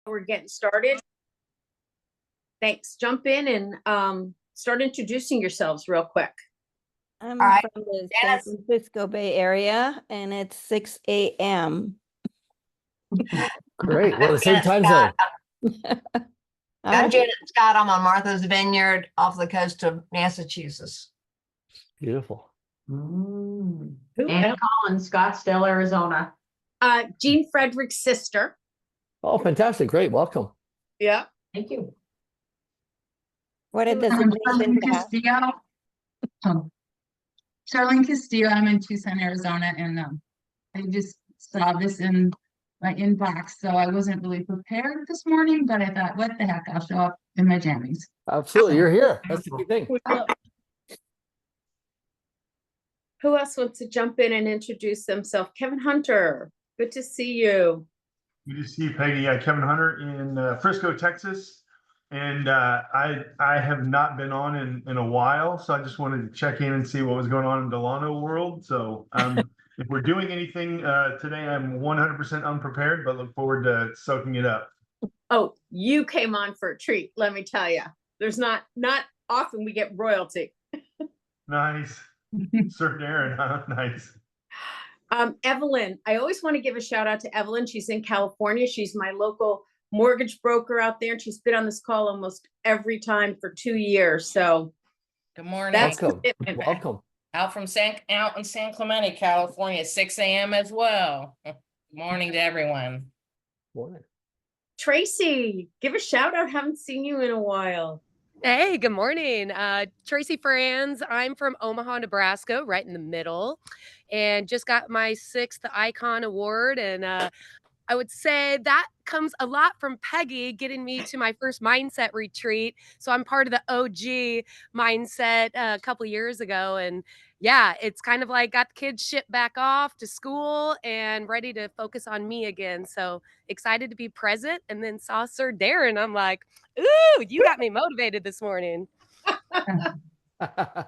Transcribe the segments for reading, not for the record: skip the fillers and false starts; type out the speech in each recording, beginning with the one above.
we're getting started. Thanks. Jump in and start introducing yourselves real quick. I'm All right, from the Dennis. San Francisco Bay Area, and it's 6 a.m. Great. We're the same Janet time Scott. zone. I'm Janet Scott. I'm on Martha's Vineyard off the coast of Massachusetts. Beautiful. Who Anna else? Collins, Scottsdale, Arizona. Jean Frederick's sister. Oh, fantastic. Great. Welcome. Yeah. Thank you. What a I'm designation Charlene to have. Castillo. Charlene Castillo. I'm in Tucson, Arizona, and I just saw this in my inbox, so I wasn't really prepared this morning, but I thought, what the heck, I'll show up in my jammies. Absolutely. You're here. That's the key thing. Who else wants to jump in and introduce themselves? Kevin Hunter, good to see you. Good to see you, Peggy. Kevin Hunter in Frisco, Texas. And I have not been on in a while, so I just wanted to check in and see what was going on in Delano world. So if we're doing anything today, I'm 100% unprepared, but look forward to soaking it up. Oh, you came on for a treat, let me tell you. There's not often we get royalty. Nice. Sir Darren, huh? Nice. Evelyn, I always want to give a shout out to Evelyn. She's in California. She's my local mortgage broker out there, and she's been on this call almost every time for 2 years. So good morning. that's Welcome. commitment. Welcome. Out in San Clemente, California, 6 a.m. as well. Good morning to everyone. Morning. Tracy, give a shout out. Haven't seen you in a while. Hey, good morning. Tracy Franz. I'm from Omaha, Nebraska, right in the middle, and just got my 6th Icon Award. And I would say that comes a lot from Peggy getting me to my first mindset retreat. So I'm part of the OG mindset a couple years ago. And yeah, it's kind of like got the kids shipped back off to school and ready to focus on me again. So excited to be present, and then saw Sir Darren. I'm like, ooh, you got me motivated this morning.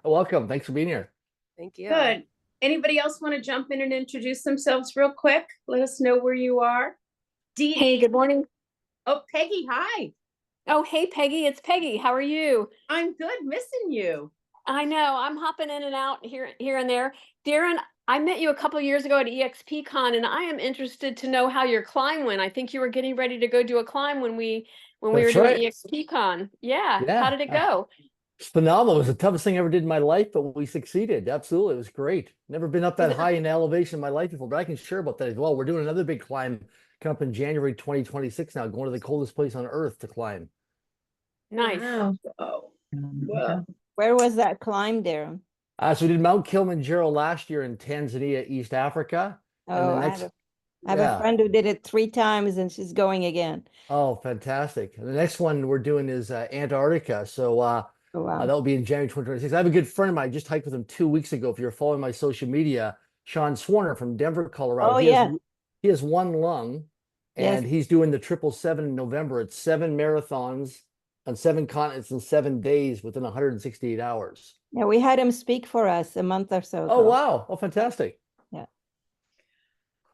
Welcome. Thanks for being here. Thank you. Good. Anybody else want to jump in and introduce themselves real quick? Let us know where you are. Dee. Hey, good morning. Oh, Peggy, hi. Oh, hey, Peggy. It's Peggy. How are you? I'm good. Missing you. I know. I'm hopping in and out here and there. Darren, I met you a couple of years ago at EXPCon, and I am interested to know how your climb went. I think you were getting ready to go do a climb when we were That's doing right. EXPCon. Yeah. Yeah. How did it go? It's phenomenal. It was the toughest thing I ever did in my life, but we succeeded. Absolutely. It was great. Never been up that high in elevation in my life before, but I can share about that as well. We're doing another big climb coming up in January 2026 now, going to the coldest place on earth to climb. Nice. Wow. Oh, well. Where was that climb, Darren? So we did Mount Kilimanjaro last year in Tanzania, East Africa. And Oh, the I next, have a friend who did it 3 times, and she's going again. Oh, fantastic. And the next one we're doing is Antarctica. So Oh, wow. that will be in January 2026. I have a good friend of mine. I just hiked with him 2 weeks ago. If you're following my social media, Sean Swarner from Denver, Colorado. Oh, He has one lung, and he's doing the 777 in November. It's 7 marathons on 7 continents in 7 days within 168 hours. Yeah, we had him speak for us a month or so ago. Oh, wow. Oh, fantastic. Yeah.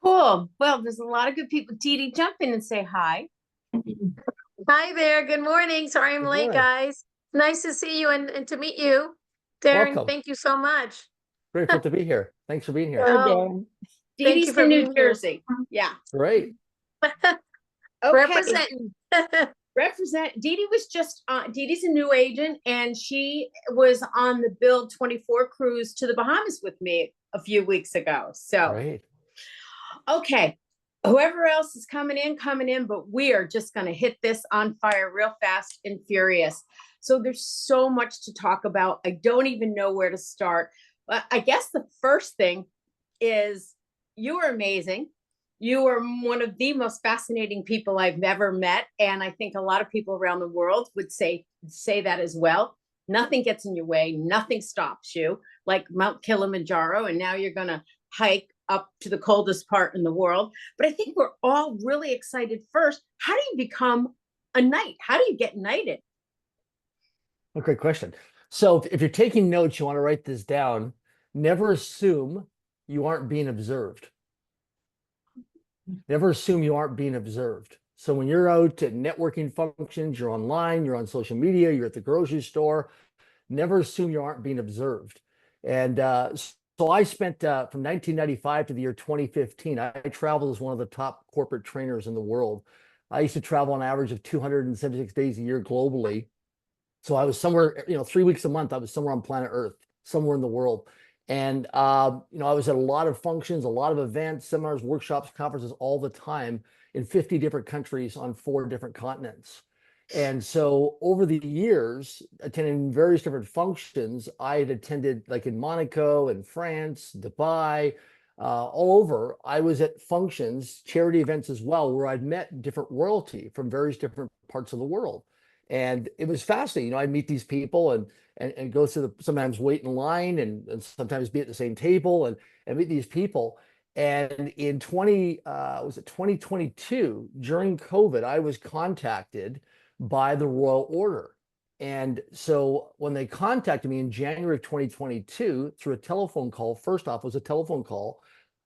Cool. Well, there's a lot of good people. Dee Dee, jump in and say hi. Hi there. Good morning. Sorry I'm Good late, morning. guys. Nice to see you and to meet you. Darren, Welcome. thank you so much. Grateful to be here. Thanks for being here. Sure, Oh, Darren. Dee Thank Dee's you for in New being here. Jersey. Yeah. Great. Okay. Representing. Represent. Dee Dee was just Dee Dee's a new agent, and she was on the Build 24 cruise to the Bahamas with me a few weeks ago. So Great. okay, whoever else is coming in, but we are just going to hit this on fire real fast and furious. So there's so much to talk about. I don't even know where to start. But I guess the first thing is you are amazing. You are one of the most fascinating people I've ever met. And I think a lot of people around the world would say that as well. Nothing gets in your way. Nothing stops you, like Mount Kilimanjaro. And now you're going to hike up to the coldest part in the world. But I think we're all really excited first. How do you become a knight? How do you get knighted? Oh, great question. So if you're taking notes, you want to write this down. Never assume you aren't being observed. Never assume you aren't being observed. So when you're out at networking functions, you're online, you're on social media, you're at the grocery store, never assume you aren't being observed. And so I spent from 1995 to the year 2015, I traveled as one of the top corporate trainers in the world. I used to travel on average of 276 days a year globally. So I was somewhere, 3 weeks a month, I was somewhere on planet Earth, somewhere in the world. And, I was at a lot of functions, a lot of events, seminars, workshops, conferences all the time in 50 different countries on 4 different continents. And so over the years, attending various different functions, I had attended like in Monaco and France, Dubai, all over. I was at functions, charity events as well, where I'd met different royalty from various different parts of the world. And it was fascinating. I'd meet these people and go through sometimes wait in line and sometimes be at the same table and meet these people. And in 2022, during COVID, I was contacted by the Royal Order. And so when they contacted me in January of 2022 through a telephone call, first off was a telephone call,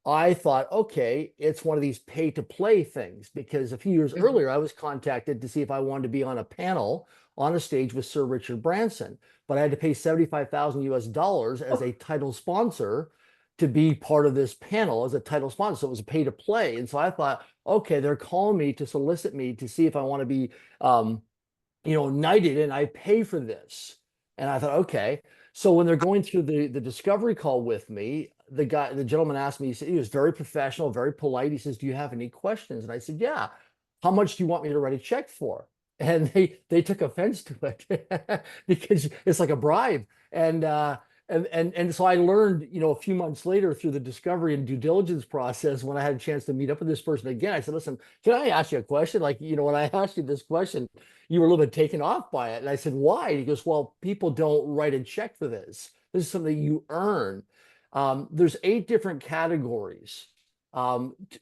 I thought, okay, it's one of these pay to play things, because a few years earlier I was contacted to see if I wanted to be on a panel on a stage with Sir Richard Branson, but I had to pay 75,000 US dollars as a title sponsor to be part of this panel as a title sponsor. So it was a pay to play. And so I thought, okay, they're calling me to solicit me to see if I want to be, knighted, and I pay for this. And I thought, okay. So when they're going through the discovery call with me, the gentleman asked me, he said, he was very professional, very polite. He says, do you have any questions? And I said, yeah. How much do you want me to write a check for? And they took offense to it because it's like a bribe. And so I learned, a few months later through the discovery and due diligence process, when I had a chance to meet up with this person again, I said, listen, can I ask you a question? Like, when I asked you this question, you were a little bit taken off by it. And I said, why? And he goes, well, people don't write a check for this. This is something you earn. There's 8 different categories.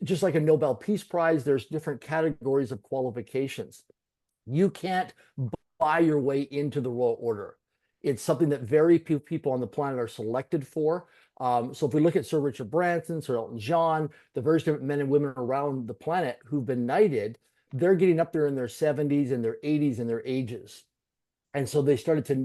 Just like a Nobel Peace Prize, there's different categories of qualifications. You can't buy your way into the Royal Order. It's something that very few people on the planet are selected for. So if we look at Sir Richard Branson, Sir Elton John, the various different men and women around the planet who've been knighted, they're getting up there in their 70s and their 80s and their ages. And so they started to,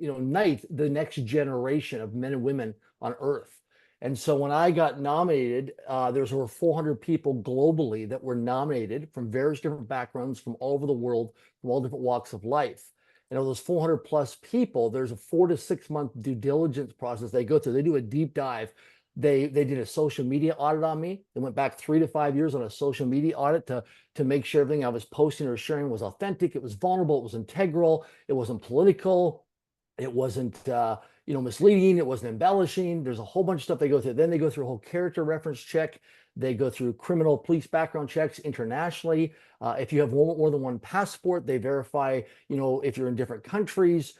knight the next generation of men and women on Earth. And so when I got nominated, there's over 400 people globally that were nominated from various different backgrounds from all over the world, from all different walks of life. And of those 400 plus people, there's a 4 to 6 month due diligence process they go through. They do a deep dive. They did a social media audit on me. They went back 3 to 5 years on a social media audit to make sure everything I was posting or sharing was authentic. It was vulnerable. It was integral. It wasn't political. It wasn't, misleading. It wasn't embellishing. There's a whole bunch of stuff they go through. Then they go through a whole character reference check. They go through criminal police background checks internationally. If you have more than one passport, they verify, if you're in different countries.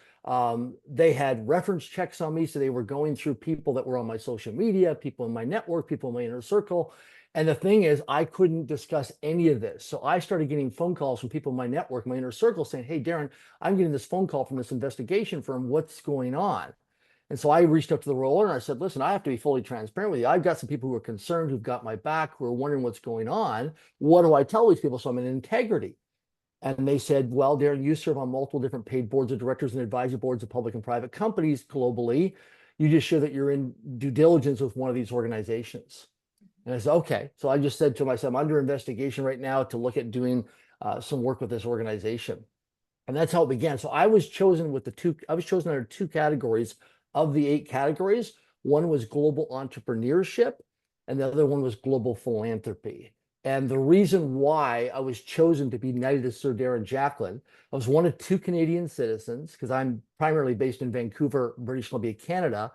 They had reference checks on me. So they were going through people that were on my social media, people in my network, people in my inner circle. And the thing is, I couldn't discuss any of this. So I started getting phone calls from people in my network, my inner circle, saying, hey, Darren, I'm getting this phone call from this investigation firm. What's going on? And so I reached out to the Royal Order and I said, listen, I have to be fully transparent with you. I've got some people who are concerned, who've got my back, who are wondering what's going on. What do I tell these people? So I'm in integrity. And they said, well, Darren, you serve on multiple different paid boards of directors and advisory boards of public and private companies globally. You just show that you're in due diligence with one of these organizations. And I said, okay. So I just said to myself, I'm under investigation right now to look at doing some work with this organization. And that's how it began. So I was chosen under 2 categories of the 8 categories. One was global entrepreneurship, and the other one was global philanthropy. And the reason why I was chosen to be knighted as Sir Darren Jacklin, I was one of 2 Canadian citizens, because I'm primarily based in Vancouver, British Columbia, Canada.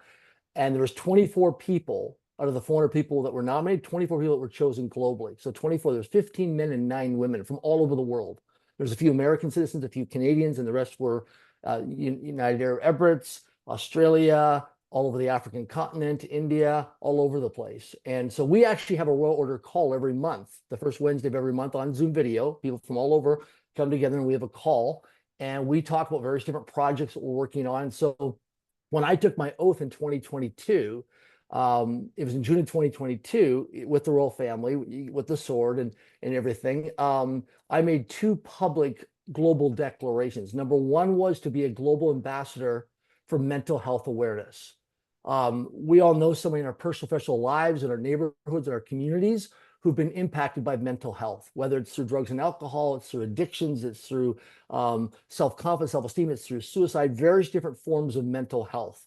And there was 24 people out of the 400 people that were nominated, 24 people that were chosen globally. So 24, there's 15 men and 9 women from all over the world. There's a few American citizens, a few Canadians, and the rest were United Arab Emirates, Australia, all over the African continent, India, all over the place. And so we actually have a Royal Order call every month, the first Wednesday of every month on Zoom video. People from all over come together and we have a call and we talk about various different projects that we're working on. So when I took my oath in 2022, It was in June of 2022 with the royal family, with the sword and everything. I made two public global declarations. Number one was to be a global ambassador for mental health awareness. We all know somebody in our personal professional lives, in our neighborhoods, in our communities who've been impacted by mental health, whether it's through drugs and alcohol, it's through addictions, it's through self-confidence, self-esteem, it's through suicide, various different forms of mental health.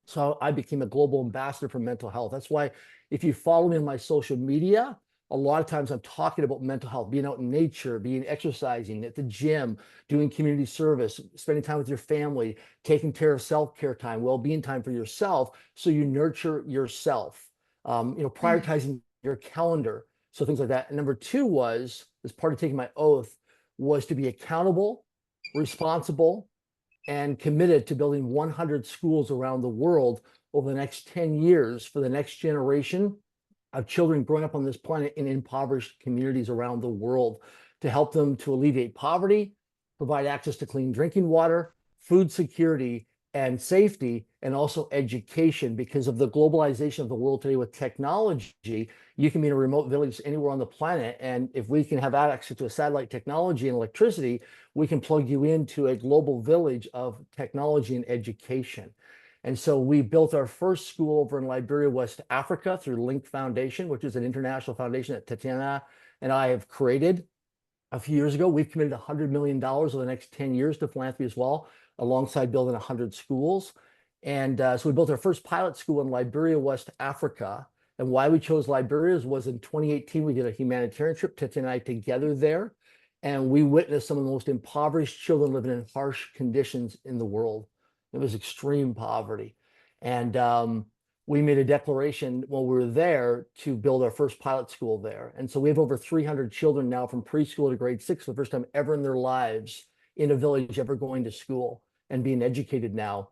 So I became a global ambassador for mental health. That's why if you follow me on my social media, a lot of times I'm talking about mental health, being out in nature, being exercising at the gym, doing community service, spending time with your family, taking care of self-care time, well-being time for yourself. So you nurture yourself, prioritizing your calendar. So things like that. And number two was, as part of taking my oath, was to be accountable, responsible, and committed to building 100 schools around the world over the next 10 years for the next generation of children growing up on this planet in impoverished communities around the world, to help them to alleviate poverty, provide access to clean drinking water, food security, and safety, and also education. Because of the globalization of the world today with technology, you can be in a remote village anywhere on the planet. And if we can have access to a satellite technology and electricity, we can plug you into a global village of technology and education. And so we built our first school over in Liberia, West Africa through Link Foundation, which is an international foundation that Tatiana and I have created a few years ago. We've committed $100 million over the next 10 years to philanthropy as well, alongside building 100 schools. And so we built our first pilot school in Liberia, West Africa. And why we chose Liberia was in 2018, we did a humanitarian trip, Tatiana and I together there. And we witnessed some of the most impoverished children living in harsh conditions in the world. It was extreme poverty. And we made a declaration while we were there to build our first pilot school there. And so we have over 300 children now from preschool to grade 6 for the first time ever in their lives in a village ever going to school and being educated now.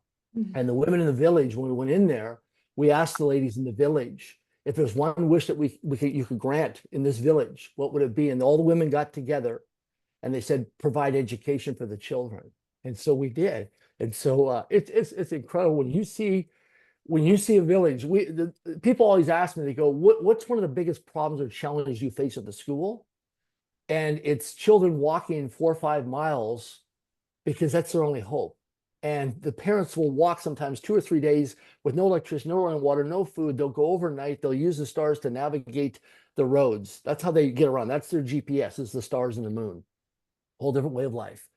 And the women in the village, when we went in there, we asked the ladies in the village, if there's one wish that you could grant in this village, what would it be? And all the women got together and they said, provide education for the children. And so we did. And so it's incredible when you see a village. People always ask me, they go, what's one of the biggest problems or challenges you face at the school? And it's children walking 4 or 5 miles because that's their only hope. And the parents will walk sometimes 2 or 3 days with no electricity, no running water, no food. They'll go overnight. They'll use the stars to navigate the roads. That's how they get around. That's their GPS, is the stars and the moon. Whole different way of life.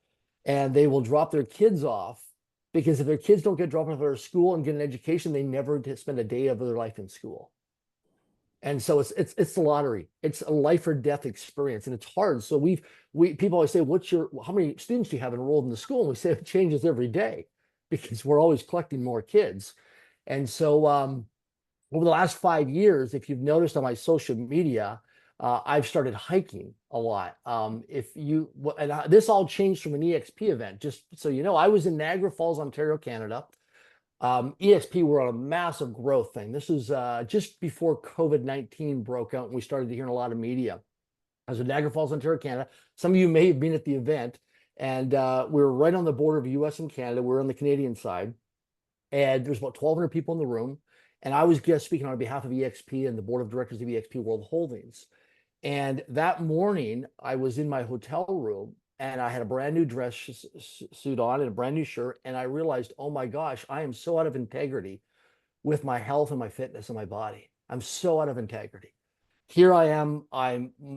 And they will drop their kids off, because if their kids don't get dropped off at school and get an education, they never spend a day of their life in school. And so it's the lottery. It's a life or death experience, and it's hard. So people always say, how many students do you have enrolled in the school? And we say it changes every day, because we're always collecting more kids. And so over the last 5 years, if you've noticed on my social media, I've started hiking a lot. This all changed from an EXP event. Just so you know, I was in Niagara Falls, Ontario, Canada. EXP were on a massive growth thing. This was just before COVID-19 broke out, and we started to hear in a lot of media. I was in Niagara Falls, Ontario, Canada. Some of you may have been at the event, and we were right on the border of US and Canada. We're on the Canadian side, and there's about 1,200 people in the room. And I was guest speaking on behalf of EXP and the board of directors of EXP World Holdings. And that morning, I was in my hotel room, and I had a brand new dress suit on and a brand new shirt. And I realized, oh my gosh, I am so out of integrity with my health and my fitness and my body. I'm so out of integrity. Here I am.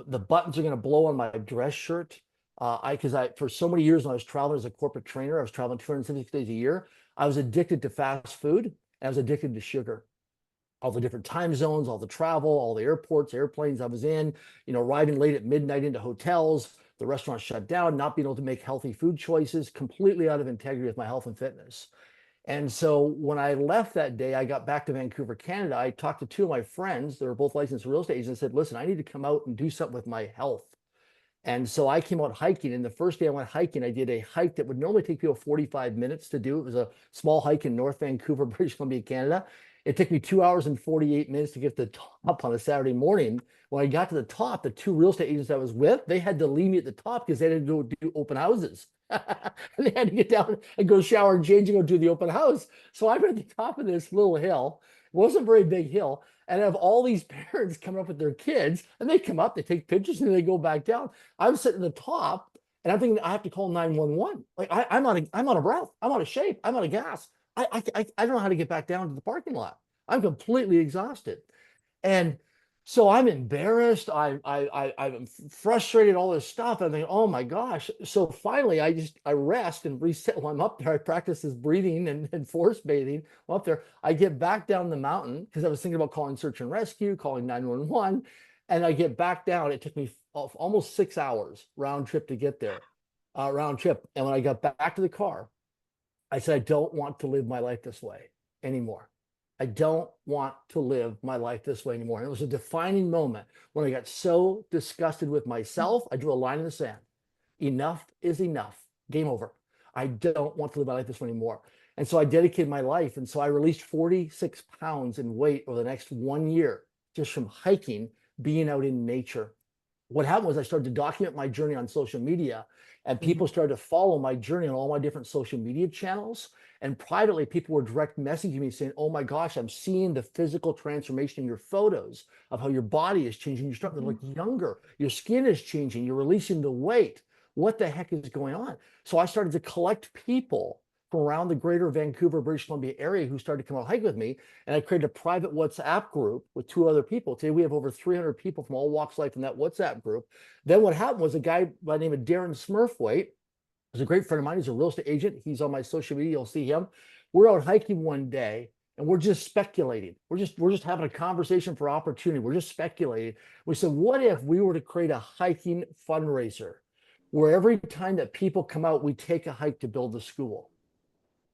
The buttons are going to blow on my dress shirt. For so many years when I was traveling as a corporate trainer, I was traveling 276 days a year. I was addicted to fast food, and I was addicted to sugar. All the different time zones, all the travel, all the airports, airplanes I was in, arriving late at midnight into hotels, the restaurants shut down, not being able to make healthy food choices, completely out of integrity with my health and fitness. And so when I left that day, I got back to Vancouver, Canada. I talked to 2 of my friends. They were both licensed real estate agents, and said, listen, I need to come out and do something with my health. And so I came out hiking, and the first day I went hiking, I did a hike that would normally take people 45 minutes to do. It was a small hike in North Vancouver, British Columbia, Canada. It took me 2 hours and 48 minutes to get to the top on a Saturday morning. When I got to the top, the 2 real estate agents I was with, they had to leave me at the top because they had to go do open houses. And they had to get down and go shower and change and go do the open house. So I'm at the top of this little hill, wasn't a very big hill. And I have all these parents coming up with their kids, and they come up, they take pictures, and they go back down. I'm sitting at the top, and I'm thinking I have to call 911. Like I'm out of breath. I'm out of shape. I'm out of gas. I don't know how to get back down to the parking lot. I'm completely exhausted. And so I'm embarrassed. I'm frustrated, all this stuff. I'm thinking, oh my gosh. So finally I rest and reset while I'm up there. I practice this breathing and force bathing while up there. I get back down the mountain because I was thinking about calling search and rescue, calling 911. And I get back down. It took me almost 6 hours round trip to get there, round trip. And when I got back to the car, I said, I don't want to live my life this way anymore. I don't want to live my life this way anymore. And it was a defining moment when I got so disgusted with myself. I drew a line in the sand. Enough is enough. Game over. I don't want to live my life this way anymore. And so I dedicated my life. And so I released 46 pounds in weight over the next 1 year, just from hiking, being out in nature. What happened was I started to document my journey on social media, and people started to follow my journey on all my different social media channels. And privately, people were direct messaging me saying, oh my gosh, I'm seeing the physical transformation in your photos of how your body is changing. You're starting to look younger. Your skin is changing. You're releasing the weight. What the heck is going on? So I started to collect people from around the greater Vancouver, British Columbia area who started to come out hike with me. And I created a private WhatsApp group with 2 other people. Today we have over 300 people from all walks of life in that WhatsApp group. Then what happened was a guy by the name of Darren Smurthwaite, who's a great friend of mine. He's a real estate agent. He's on my social media. You'll see him. We're out hiking one day and we're just speculating. We're just having a conversation for opportunity. We're just speculating. We said, what if we were to create a hiking fundraiser where every time that people come out, we take a hike to build a school?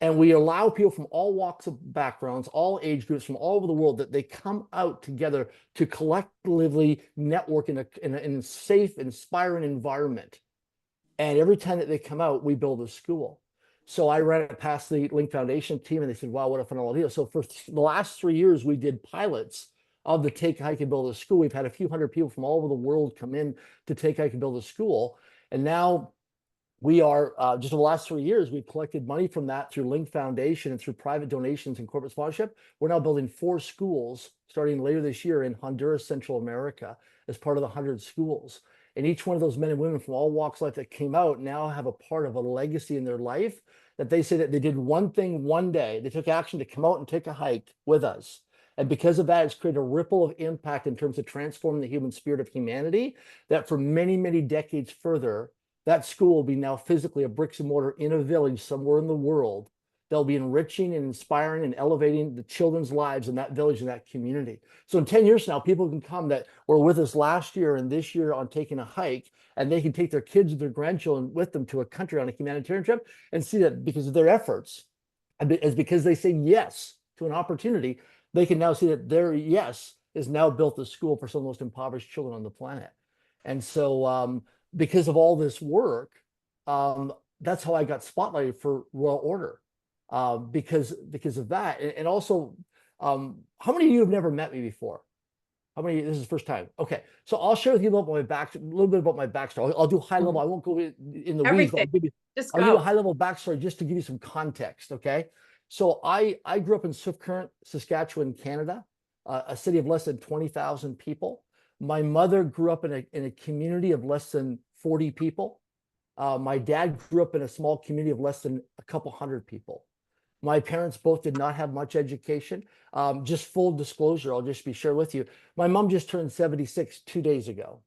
And we allow people from all walks of backgrounds, all age groups from all over the world, that they come out together to collectively network in a safe, inspiring environment. And every time that they come out, we build a school. So I ran it past the Link Foundation team, and they said, wow, what a phenomenal deal. So for the last 3 years, we did pilots of the Take a Hike and Build a School. We've had a few hundred people from all over the world come in to Take a Hike and Build a School. And now we are, just over the last 3 years, we've collected money from that through Link Foundation and through private donations and corporate sponsorship. We're now building 4 schools starting later this year in Honduras, Central America, as part of the 100 schools. And each one of those men and women from all walks of life that came out now have a part of a legacy in their life, that they say that they did one thing one day. They took action to come out and take a hike with us. And because of that, it's created a ripple of impact in terms of transforming the human spirit of humanity, that for many, many decades further, that school will be now physically a bricks and mortar in a village somewhere in the world. They'll be enriching and inspiring and elevating the children's lives in that village and that community. So in 10 years from now, people can come that were with us last year and this year on taking a hike, and they can take their kids and their grandchildren with them to a country on a humanitarian trip and see that because of their efforts, as because they say yes to an opportunity, they can now see that their yes has now built a school for some of the most impoverished children on the planet. And so because of all this work, that's how I got spotlighted for Royal Order. Because of that. And also, how many of you have never met me before? How many? This is the first time. Okay, so I'll share with you about a little bit about my backstory. I'll do high level. I won't go in the weeds. But I'll give you a high level backstory just to give you some context. Okay, so I grew up in Swift Current, Saskatchewan, Canada, a city of less than 20,000 people. My mother grew up in a community of less than 40 people. My dad grew up in a small community of less than a couple hundred people. My parents both did not have much education. Just full disclosure, I'll just be sharing with you. My mom just turned 76 2 days ago.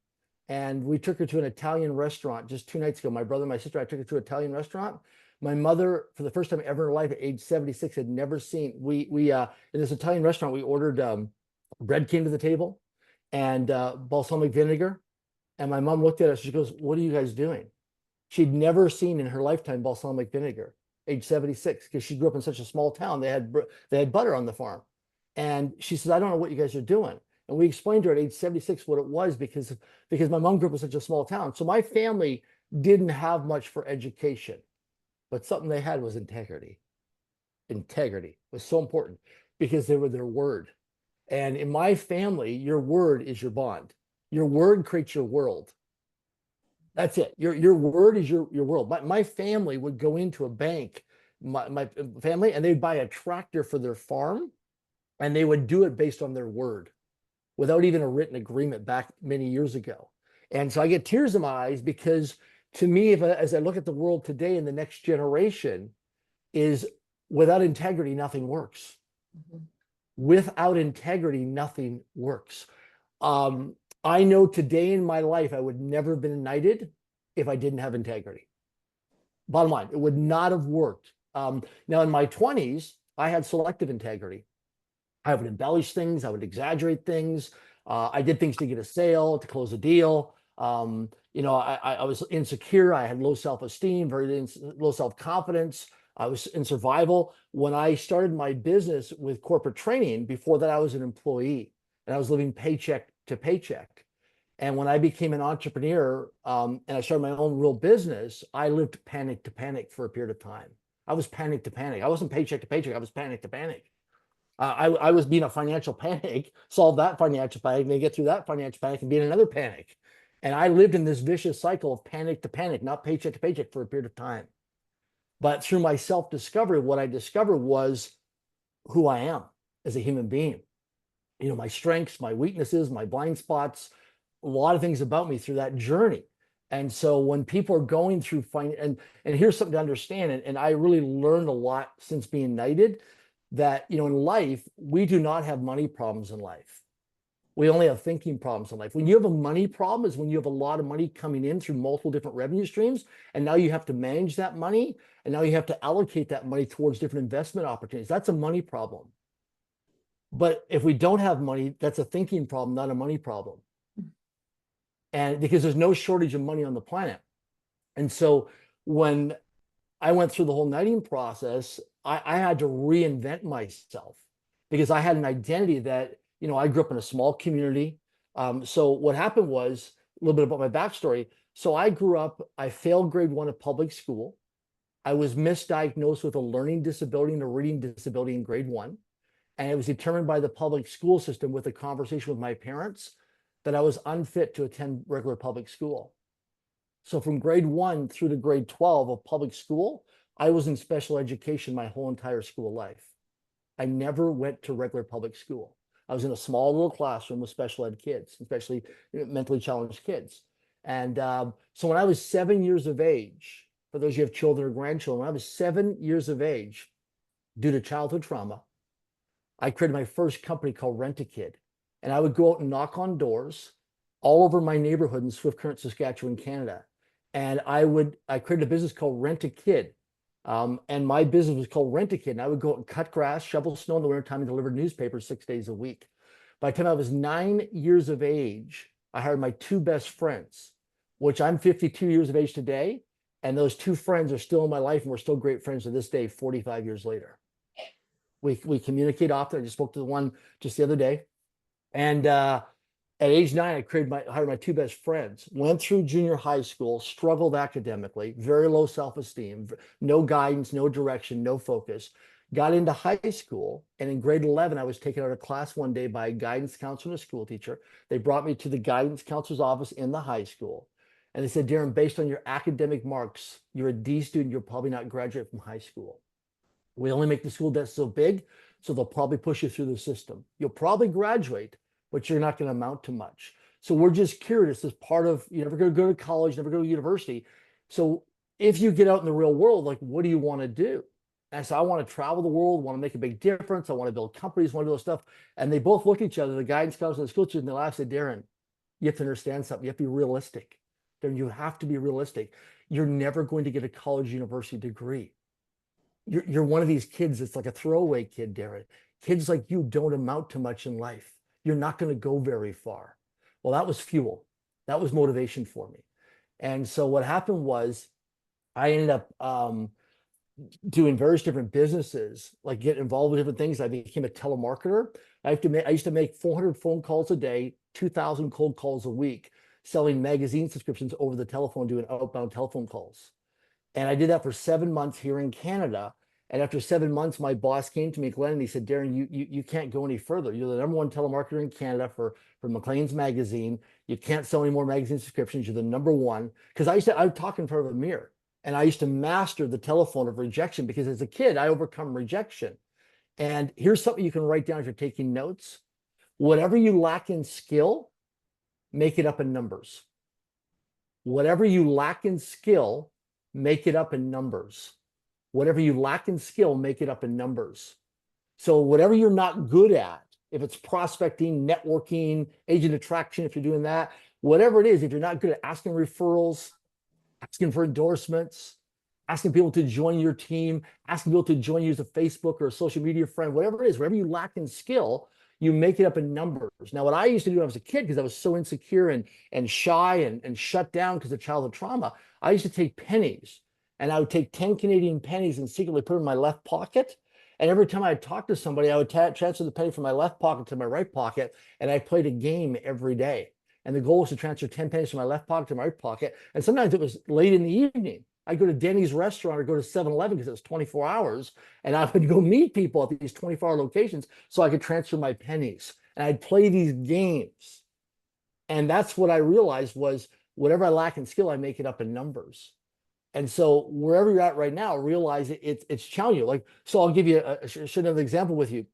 And we took her to an Italian restaurant just 2 nights ago. My brother and my sister, I took her to an Italian restaurant. My mother, for the first time ever in her life at age 76, had never seen, in this Italian restaurant, we ordered, bread came to the table and balsamic vinegar. And my mom looked at us, she goes, what are you guys doing? She'd never seen in her lifetime balsamic vinegar, age 76, because she grew up in such a small town. They had butter on the farm. And she says, I don't know what you guys are doing. And we explained to her at age 76 what it was because my mom grew up in such a small town. So my family didn't have much for education, but something they had was integrity. Integrity was so important because they were their word. And in my family, your word is your bond. Your word creates your world. That's it. Your word is your world. My family would go into a bank, my family, and they'd buy a tractor for their farm. and they would do it based on their word without even a written agreement back many years ago. And so I get tears in my eyes because to me, as I look at the world today and the next generation, is without integrity, nothing works. Without integrity, nothing works. I know today in my life, I would never have been knighted if I didn't have integrity. Bottom line, it would not have worked. Now in my 20s, I had selective integrity. I would embellish things. I would exaggerate things. I did things to get a sale, to close a deal. I was insecure. I had low self-esteem, very low self-confidence. I was in survival. When I started my business with corporate training, before that, I was an employee and I was living paycheck to paycheck. And when I became an entrepreneur and I started my own real business, I lived panic to panic for a period of time. I was panic to panic. I wasn't paycheck to paycheck. I was panic to panic. I was being a financial panic, solve that financial panic, and then get through that financial panic and be in another panic. And I lived in this vicious cycle of panic to panic, not paycheck to paycheck for a period of time. But through my self-discovery, what I discovered was who I am as a human being. My strengths, my weaknesses, my blind spots, a lot of things about me through that journey. And so when people are going through and here's something to understand, and I really learned a lot since being knighted, that in life, we do not have money problems in life. We only have thinking problems in life. When you have a money problem is when you have a lot of money coming in through multiple different revenue streams, and now you have to manage that money, and now you have to allocate that money towards different investment opportunities. That's a money problem. But if we don't have money, that's a thinking problem, not a money problem. And because there's no shortage of money on the planet. And so when I went through the whole knighting process, I had to reinvent myself because I had an identity that, I grew up in a small community. So what happened was a little bit about my backstory. So I grew up, I failed grade 1 of public school. I was misdiagnosed with a learning disability and a reading disability in grade 1. And it was determined by the public school system with a conversation with my parents that I was unfit to attend regular public school. So from grade 1 through to grade 12 of public school, I was in special education my whole entire school life. I never went to regular public school. I was in a small little classroom with special ed kids, especially mentally challenged kids. And so when I was 7 years of age, for those of you who have children or grandchildren, when I was 7 years of age, due to childhood trauma, I created my first company called Rent-A-Kid. And I would go out and knock on doors all over my neighborhood in Swift Current, Saskatchewan, Canada. And I created a business called Rent-A-Kid. And my business was called Rent-A-Kid. And I would go out and cut grass, shovel snow in the wintertime, and deliver newspapers 6 days a week. By the time I was 9 years of age, I hired my 2 best friends, which I'm 52 years of age today. And those 2 friends are still in my life, and we're still great friends to this day, 45 years later. We communicate often. I just spoke to the one just the other day. And at age 9, I hired my 2 best friends, went through junior high school, struggled academically, very low self-esteem, no guidance, no direction, no focus, got into high school. And in grade 11, I was taken out of class one day by a guidance counselor and a school teacher. They brought me to the guidance counselor's office in the high school. And they said, Darren, based on your academic marks, you're a D student, you'll probably not graduate from high school. We only make the school debt so big, so they'll probably push you through the system. You'll probably graduate, but you're not going to amount to much. So we're just curious as part of, you're never going to go to college, never go to university. So if you get out in the real world, like, what do you want to do? And so I want to travel the world, want to make a big difference. I want to build companies, want to do those stuff. And they both looked at each other, the guidance counselor and the school teacher, and they laughed and said, Darren, you have to understand something. You have to be realistic. Darren, you have to be realistic. You're never going to get a college university degree. You're one of these kids that's like a throwaway kid, Darren. Kids like you don't amount to much in life. You're not going to go very far. Well, that was fuel. That was motivation for me. And so what happened was I ended up doing various different businesses, like getting involved with different things. I became a telemarketer. I used to make 400 phone calls a day, 2,000 cold calls a week, selling magazine subscriptions over the telephone, doing outbound telephone calls. And I did that for 7 months here in Canada. And after 7 months, my boss came to me, Glenn, and he said, Darren, you can't go any further. You're the #1 telemarketer in Canada for Maclean's magazine. You can't sell any more magazine subscriptions. You're the #1. Because I would talk in front of a mirror. And I used to master the telephone of rejection because as a kid, I overcome rejection. And here's something you can write down if you're taking notes. Whatever you lack in skill, make it up in numbers. Whatever you lack in skill, make it up in numbers. Whatever you lack in skill, make it up in numbers. So whatever you're not good at, if it's prospecting, networking, agent attraction, if you're doing that, whatever it is, if you're not good at asking referrals, asking for endorsements, asking people to join your team, asking people to join you as a Facebook or a social media friend, whatever it is, whatever you lack in skill, you make it up in numbers. Now, what I used to do when I was a kid, because I was so insecure and shy and shut down because of childhood trauma, I used to take pennies, and I would take 10 Canadian pennies and secretly put them in my left pocket. And every time I talked to somebody, I would transfer the penny from my left pocket to my right pocket, and I played a game every day. And the goal was to transfer 10 pennies from my left pocket to my right pocket. And sometimes it was late in the evening. I'd go to Denny's restaurant or go to 7-Eleven because it was 24 hours. And I would go meet people at these 24-hour locations so I could transfer my pennies. And I'd play these games. And that's what I realized was whatever I lack in skill, I make it up in numbers. And so wherever you're at right now, realize it's challenging. Like, so I'll give you another example with you.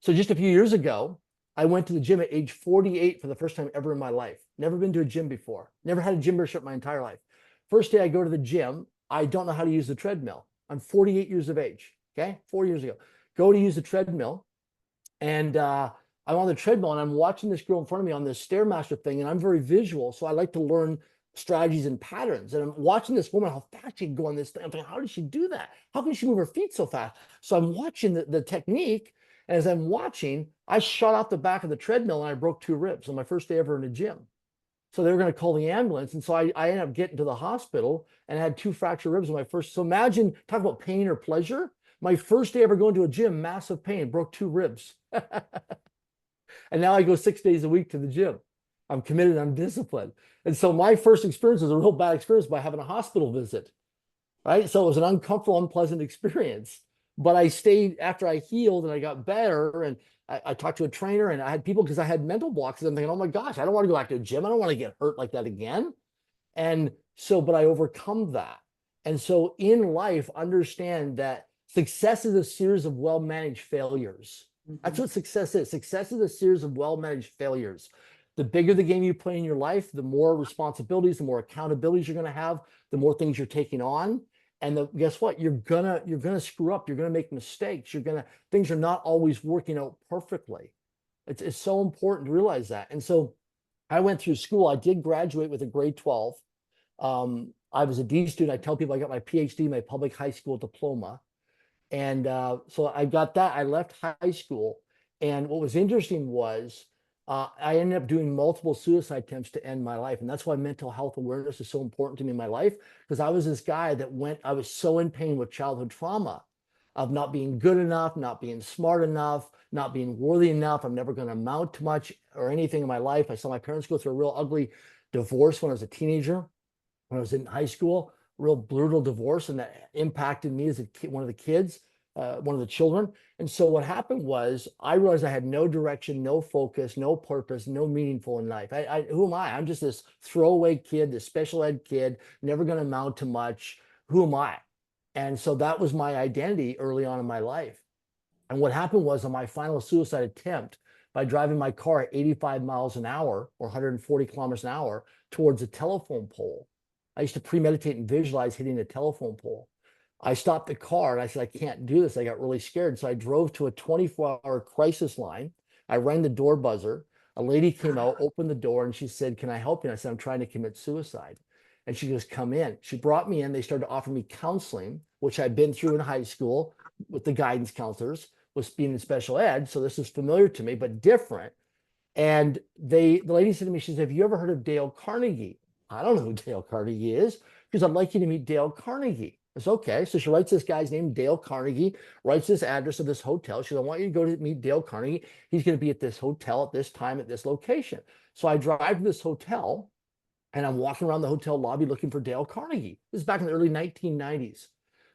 So just a few years ago, I went to the gym at age 48 for the first time ever in my life. Never been to a gym before. Never had a gym membership my entire life. First day I go to the gym, I don't know how to use the treadmill. I'm 48 years of age, okay? 4 years ago. Go to use the treadmill, and I'm on the treadmill, and I'm watching this girl in front of me on this Stairmaster thing, and I'm very visual, so I like to learn strategies and patterns. And I'm watching this woman, how fast she can go on this thing. I'm thinking, how did she do that? How can she move her feet so fast? So I'm watching the technique, and as I'm watching, I shot off the back of the treadmill, and I broke 2 ribs on my first day ever in a gym. So they were going to call the ambulance. And so I ended up getting to the hospital and I had 2 fractured ribs on my first. So imagine, talk about pain or pleasure. My first day ever going to a gym, massive pain, broke 2 ribs. And now I go 6 days a week to the gym. I'm committed, I'm disciplined. And so my first experience was a real bad experience by having a hospital visit, right? So it was an uncomfortable, unpleasant experience. But I stayed after I healed and I got better, and I talked to a trainer, and I had people, because I had mental blocks, and I'm thinking, oh my gosh, I don't want to go back to a gym. I don't want to get hurt like that again. And so, but I overcome that. And so in life, understand that success is a series of well-managed failures. That's what success is. Success is a series of well-managed failures. The bigger the game you play in your life, the more responsibilities, the more accountabilities you're going to have, the more things you're taking on. And guess what? You're gonna screw up. You're gonna make mistakes. Things are not always working out perfectly. It's so important to realize that. And so I went through school. I did graduate with a grade 12. I was a D student. I tell people I got my PhD, my public high school diploma. And so I got that. I left high school. And what was interesting was I ended up doing multiple suicide attempts to end my life. And that's why mental health awareness is so important to me in my life, because I was this guy that I was so in pain with childhood trauma of not being good enough, not being smart enough, not being worthy enough. I'm never going to amount to much or anything in my life. I saw my parents go through a real ugly divorce when I was a teenager, when I was in high school, real brutal divorce. And that impacted me as one of the kids, one of the children. And so what happened was I realized I had no direction, no focus, no purpose, no meaningful in life. Who am I? I'm just this throwaway kid, this special ed kid, never going to amount to much. Who am I? And so that was my identity early on in my life. And what happened was on my final suicide attempt, by driving my car at 85 miles an hour or 140 kilometers an hour towards a telephone pole, I used to premeditate and visualize hitting a telephone pole. I stopped the car and I said, I can't do this. I got really scared. So I drove to a 24-hour crisis line. I rang the door buzzer. A lady came out, opened the door, and she said, can I help you? And I said, I'm trying to commit suicide. And she goes, come in. She brought me in. They started to offer me counseling, which I'd been through in high school with the guidance counselors, was being in special ed. So this is familiar to me, but different. And the lady said to me, she said, have you ever heard of Dale Carnegie? I don't know who Dale Carnegie is. She goes, I'd like you to meet Dale Carnegie. It's okay. So she writes this guy's name, Dale Carnegie, writes this address of this hotel. She goes, I want you to go to meet Dale Carnegie. He's going to be at this hotel at this time at this location. So I drive to this hotel and I'm walking around the hotel lobby looking for Dale Carnegie. This is back in the early 1990s.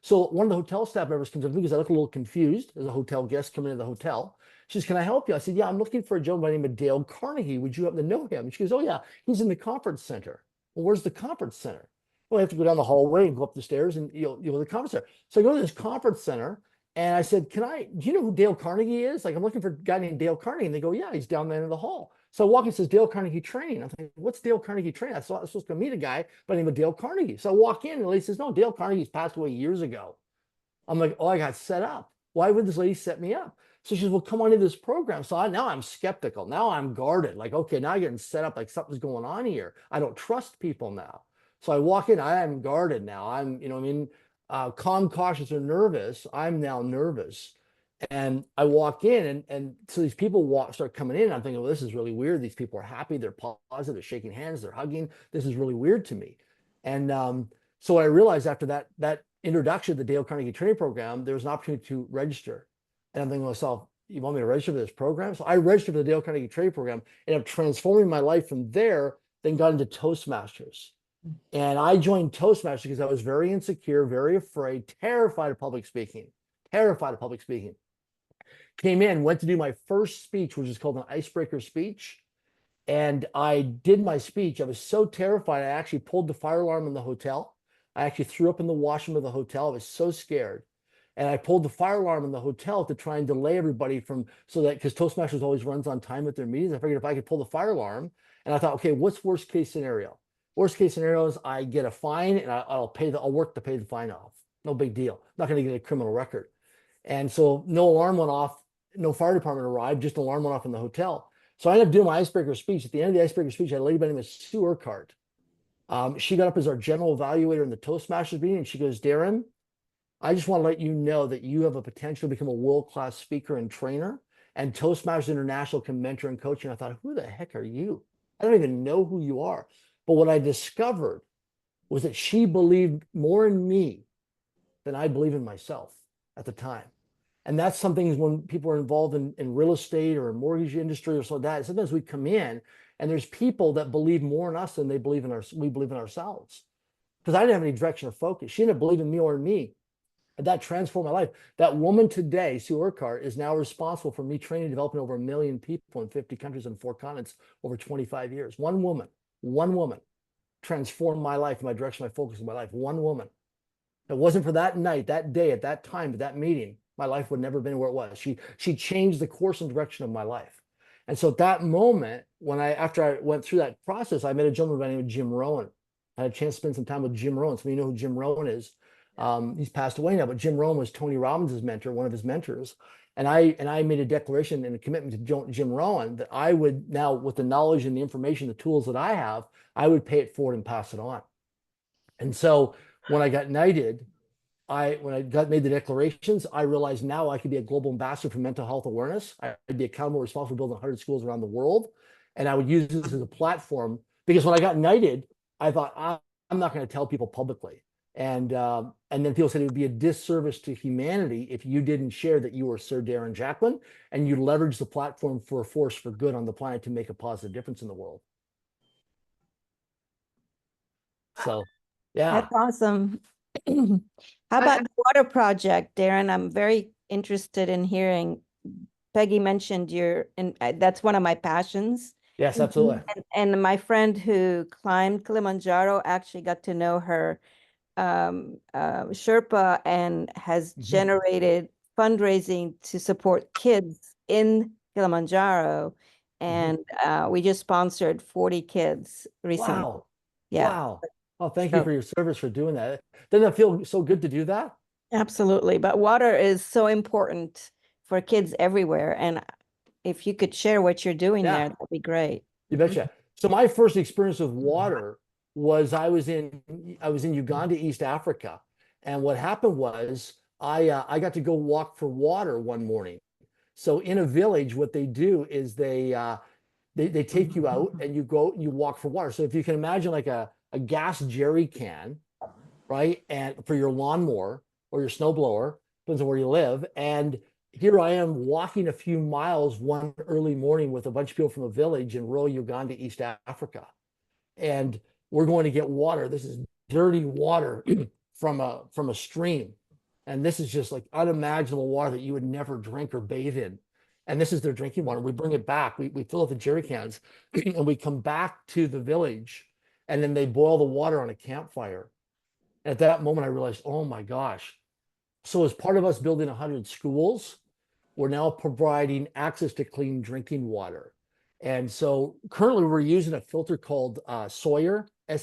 So one of the hotel staff members comes up to me because I look a little confused as a hotel guest coming into the hotel. She says, can I help you? I said, yeah, I'm looking for a gentleman by the name of Dale Carnegie. Would you happen to know him? And she goes, oh yeah, he's in the conference center. Well, where's the conference center? Well, I have to go down the hallway and go up the stairs and you'll the conference center. So I go to this conference center And I said, do you know who Dale Carnegie is? Like, I'm looking for a guy named Dale Carnegie. And they go, yeah, he's down there in the hall. So I walk in, it says Dale Carnegie Training. I'm thinking, what's Dale Carnegie Training? I thought I was supposed to meet a guy by the name of Dale Carnegie. So I walk in and the lady says, no, Dale Carnegie's passed away years ago. I'm like, oh, I got set up. Why would this lady set me up? So she says, well, come on into this program. So now I'm skeptical. Now I'm guarded. Like, okay, now I'm getting set up like something's going on here. I don't trust people now. So I walk in, I am guarded now. I'm, you know, I mean, calm, cautious, or nervous. I'm now nervous. And I walk in and so these people start coming in. And I'm thinking, well, this is really weird. These people are happy. They're positive. They're shaking hands. They're hugging. This is really weird to me. And so what I realized after that introduction to the Dale Carnegie training program, there was an opportunity to register. And I'm thinking to myself, you want me to register for this program? So I registered for the Dale Carnegie training program and I'm transforming my life from there, then got into Toastmasters. And I joined Toastmasters because I was very insecure, very afraid, terrified of public speaking, Came in, went to do my first speech, which is called an icebreaker speech. And I did my speech. I was so terrified, I actually pulled the fire alarm in the hotel. I actually threw up in the washroom of the hotel. I was so scared. And I pulled the fire alarm in the hotel to try and delay everybody because Toastmasters always runs on time at their meetings. I figured if I could pull the fire alarm, and I thought, okay, what's worst case scenario? Worst case scenario is I get a fine and I'll work to pay the fine off. No big deal. I'm not going to get a criminal record. And so no alarm went off, no fire department arrived, just an alarm went off in the hotel. So I ended up doing my icebreaker speech. At the end of the icebreaker speech, I had a lady by the name of Sue Urquhart. She got up as our general evaluator in the Toastmasters meeting, and she goes, Darren, I just want to let you know that you have a potential to become a world-class speaker and trainer, and Toastmasters International can mentor and coach you. And I thought, who the heck are you? I don't even know who you are. But what I discovered was that she believed more in me than I believed in myself at the time. And that's something when people are involved in real estate or mortgage industry or so like that, sometimes we come in and there's people that believe more in us than we believe in ourselves. Because I didn't have any direction or focus. She didn't believe in me or in me. And that transformed my life. That woman today, Sue Urquhart, is now responsible for me training and developing over 1 million people in 50 countries and 4 continents over 25 years. One woman transformed my life, my direction, my focus in my life. One woman. If it wasn't for that night, that day, at that time, at that meeting, my life would never have been where it was. She changed the course and direction of my life. And so at that moment, after I went through that process, I met a gentleman by the name of Jim Rohn. I had a chance to spend some time with Jim Rohn. So you know who Jim Rohn is. He's passed away now, but Jim Rohn was Tony Robbins' mentor, one of his mentors. And I made a declaration and a commitment to Jim Rohn that I would now, with the knowledge and the information, the tools that I have, I would pay it forward and pass it on. And so when I got knighted, made the declarations, I realized now I could be a global ambassador for mental health awareness. I'd be accountable, responsible for building 100 schools around the world. And I would use this as a platform because when I got knighted, I thought, I'm not going to tell people publicly. And then people said it would be a disservice to humanity if you didn't share that you were Sir Darren Jacklin and you leverage the platform for a force for good on the planet to make a positive difference in the world. So, yeah. That's awesome. How about the water project, Darren? I'm very interested in hearing. Peggy mentioned that's one of my passions. Yes, absolutely. And my friend who climbed Kilimanjaro actually got to know her Sherpa and has generated fundraising to support kids in Kilimanjaro. And we just sponsored 40 kids recently. Wow. Yeah. Wow. Oh, thank you for your service for doing that. Doesn't it feel so good to do that? Absolutely. But water is so important for kids everywhere. And if you could share what you're doing there, that'd be great. You betcha. So my first experience with water was I was in Uganda, East Africa. And what happened was I got to go walk for water one morning. So in a village, what they do is they take you out and you walk for water. So if you can imagine like a gas jerry can, right? And for your lawnmower or your snowblower, depends on where you live. And here I am walking a few miles one early morning with a bunch of people from a village in rural Uganda, East Africa. And we're going to get water. This is dirty water from a stream. And this is just like unimaginable water that you would never drink or bathe in. And this is their drinking water. We bring it back. We fill up the jerry cans and we come back to the village. And then they boil the water on a campfire. At that moment, I realized, oh my gosh, So as part of us building 100 schools, we're now providing access to clean drinking water. And so currently we're using a filter called Sawyer, Sawyer. I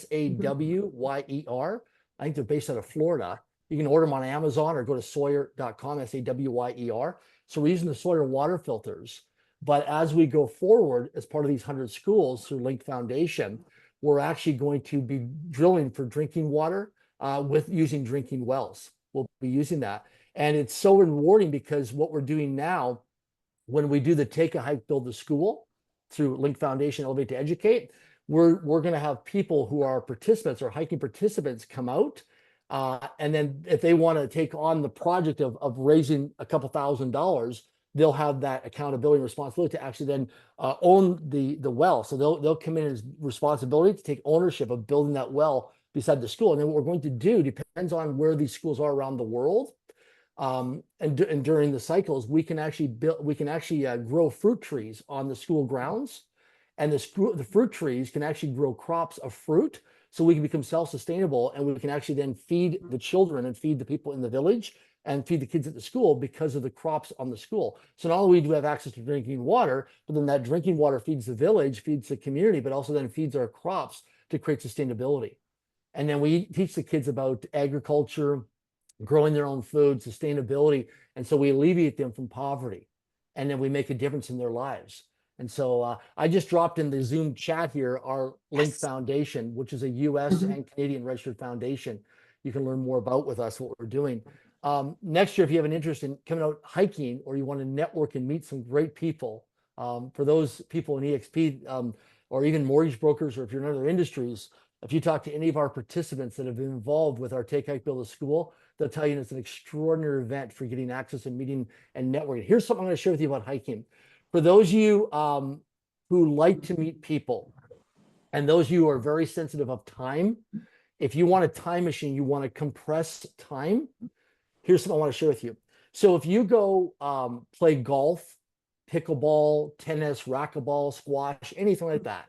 think they're based out of Florida. You can order them on Amazon or go to sawyer.com, Sawyer. So we're using the Sawyer water filters. But as we go forward, as part of these 100 schools through Link Foundation, we're actually going to be drilling for drinking water with using drinking wells. We'll be using that. And it's so rewarding because what we're doing now, when we do the Take a Hike, Build a School through Link Foundation, Elevate to Educate, we're going to have people who are participants or hiking participants come out. And then if they want to take on the project of raising a couple $1,000s, they'll have that accountability and responsibility to actually then own the well. So they'll come in as responsibility to take ownership of building that well beside the school. And then what we're going to do depends on where these schools are around the world. And during the cycles, we can actually grow fruit trees on the school grounds, and the fruit trees can actually grow crops of fruit, so we can become self-sustainable, and we can actually then feed the children and feed the people in the village and feed the kids at the school because of the crops on the school. So not only do we have access to drinking water, but then that drinking water feeds the village, feeds the community, but also then feeds our crops to create sustainability. And then we teach the kids about agriculture, growing their own food, sustainability. And so we alleviate them from poverty, and then we make a difference in their lives. And so I just dropped in the Zoom chat here our Link Foundation, which is a US and Canadian registered foundation. You can learn more about with us, what we're doing. Next year, if you have an interest in coming out hiking, or you want to network and meet some great people, for those people in EXP, or even mortgage brokers, or if you're in other industries, if you talk to any of our participants that have been involved with our Take Hike Build a School, they'll tell you it's an extraordinary event for getting access and meeting and networking. Here's something I'm going to share with you about hiking. For those of you who like to meet people, and those of you who are very sensitive of time, if you want a time machine, you want to compress time, here's something I want to share with you. So if you go play golf, pickleball, tennis, racquetball, squash, anything like that,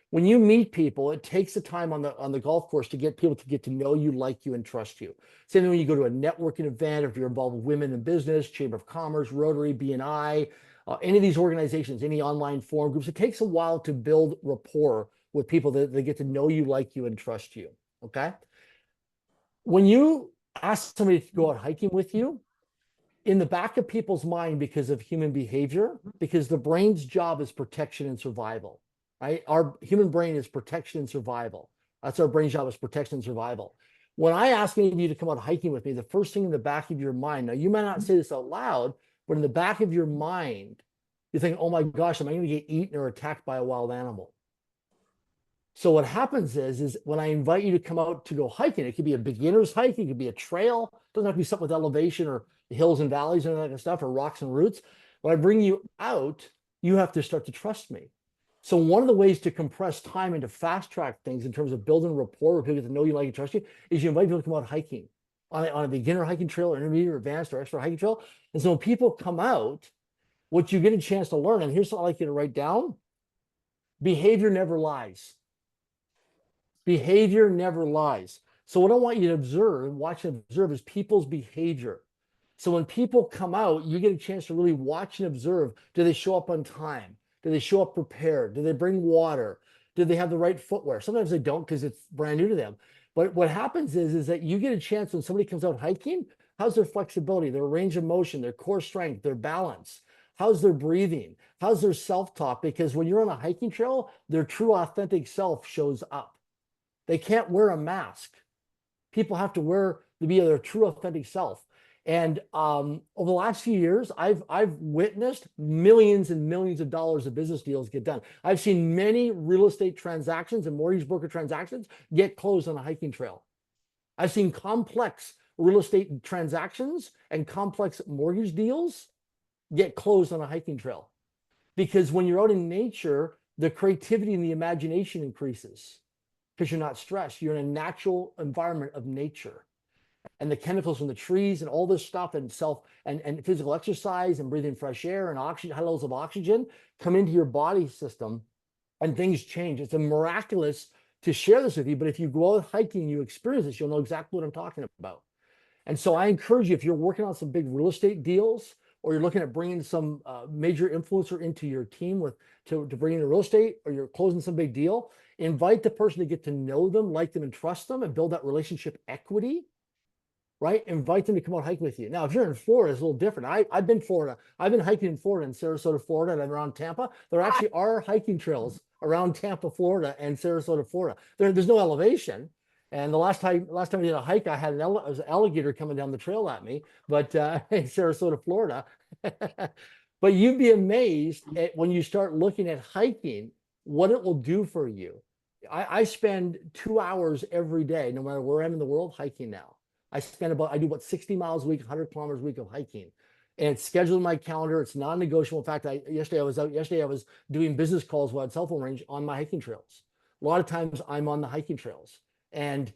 when you meet people, it takes the time on the golf course to get people to get to know you, like you, and trust you. Same thing when you go to a networking event, if you're involved with Women in Business, Chamber of Commerce, Rotary, BNI, any of these organizations, any online forum groups, it takes a while to build rapport with people that they get to know you, like you, and trust you. Okay. When you ask somebody to go out hiking with you, in the back of people's mind, because of human behavior, because the brain's job is protection and survival. Right? Our human brain is protection and survival. That's our brain's job, is protection and survival. When I ask any of you to come out hiking with me, the first thing in the back of your mind, now you might not say this out loud, but in the back of your mind, you think, oh my gosh, am I going to get eaten or attacked by a wild animal? So what happens is when I invite you to come out to go hiking, it could be a beginner's hike, it could be a trail, it doesn't have to be something with elevation or hills and valleys and that kind of stuff, or rocks and roots. When I bring you out, you have to start to trust me. So one of the ways to compress time and to fast track things in terms of building rapport where people get to know you, like, and trust you, is you invite people to come out hiking on a beginner hiking trail, or intermediate, or advanced, or expert hiking trail. And so when people come out, what you get a chance to learn, and here's what I'd like you to write down: behavior never lies. Behavior never lies. So what I want you to observe, watch and observe, is people's behavior. So when people come out, you get a chance to really watch and observe. Do they show up on time? Do they show up prepared? Do they bring water? Do they have the right footwear? Sometimes they don't because it's brand new to them. But what happens is that you get a chance when somebody comes out hiking, how's their flexibility, their range of motion, their core strength, their balance? How's their breathing? How's their self-talk? Because when you're on a hiking trail, their true authentic self shows up. They can't wear a mask. People have to be their true authentic self. And over the last few years, I've witnessed millions and millions of dollars of business deals get done. I've seen many real estate transactions and mortgage broker transactions get closed on a hiking trail. I've seen complex real estate transactions and complex mortgage deals get closed on a hiking trail. Because when you're out in nature, the creativity and the imagination increases because you're not stressed. You're in a natural environment of nature. And the chemicals from the trees and all this stuff, and and physical exercise and breathing fresh air and oxygen, high levels of oxygen, come into your body system, and things change. It's a miraculous to share this with you, but if you go out hiking, you experience this, you'll know exactly what I'm talking about. And so I encourage you, if you're working on some big real estate deals, or you're looking at bringing some major influencer into your team to bring in real estate, or you're closing some big deal, invite the person to get to know them, like them, and trust them, and build that relationship equity, right? Invite them to come out hike with you. Now, if you're in Florida, it's a little different. I've been Florida. I've been hiking in Florida, in Sarasota, Florida, and around Tampa. There actually are hiking trails around Tampa, Florida, and Sarasota, Florida. There's no elevation. And the last time I did a hike, I had it was an alligator coming down the trail at me, but in Sarasota, Florida. But you'd be amazed when you start looking at hiking, what it will do for you. I spend 2 hours every day, no matter where I'm in the world, hiking now. I do about 60 miles a week, 100 kilometers a week of hiking. And it's scheduled in my calendar. It's non-negotiable. In fact, yesterday I was doing business calls while at cell phone range on my hiking trails. A lot of times I'm on the hiking trails, and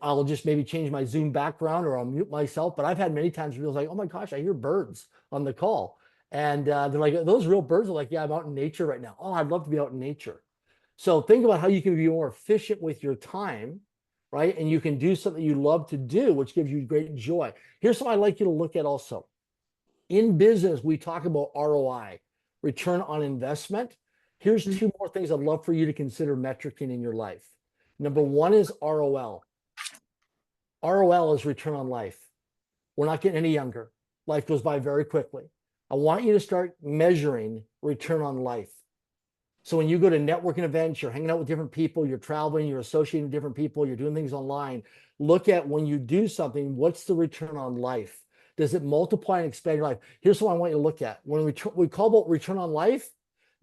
I'll just maybe change my Zoom background, or I'll mute myself. But I've had many times people like, oh my gosh, I hear birds on the call. And they're like, those real birds? Are like, yeah, I'm out in nature right now. Oh, I'd love to be out in nature. So think about how you can be more efficient with your time, right? And you can do something you love to do, which gives you great joy. Here's something I'd like you to look at also. In business, we talk about ROI, return on investment. Here's two more things I'd love for you to consider metricing in your life. Number one is ROL. ROL is return on life. We're not getting any younger. Life goes by very quickly. I want you to start measuring return on life. So when you go to networking events, you're hanging out with different people, you're traveling, you're associating with different people, you're doing things online, look at when you do something, what's the return on life? Does it multiply and expand your life? Here's what I want you to look at. When we call about return on life,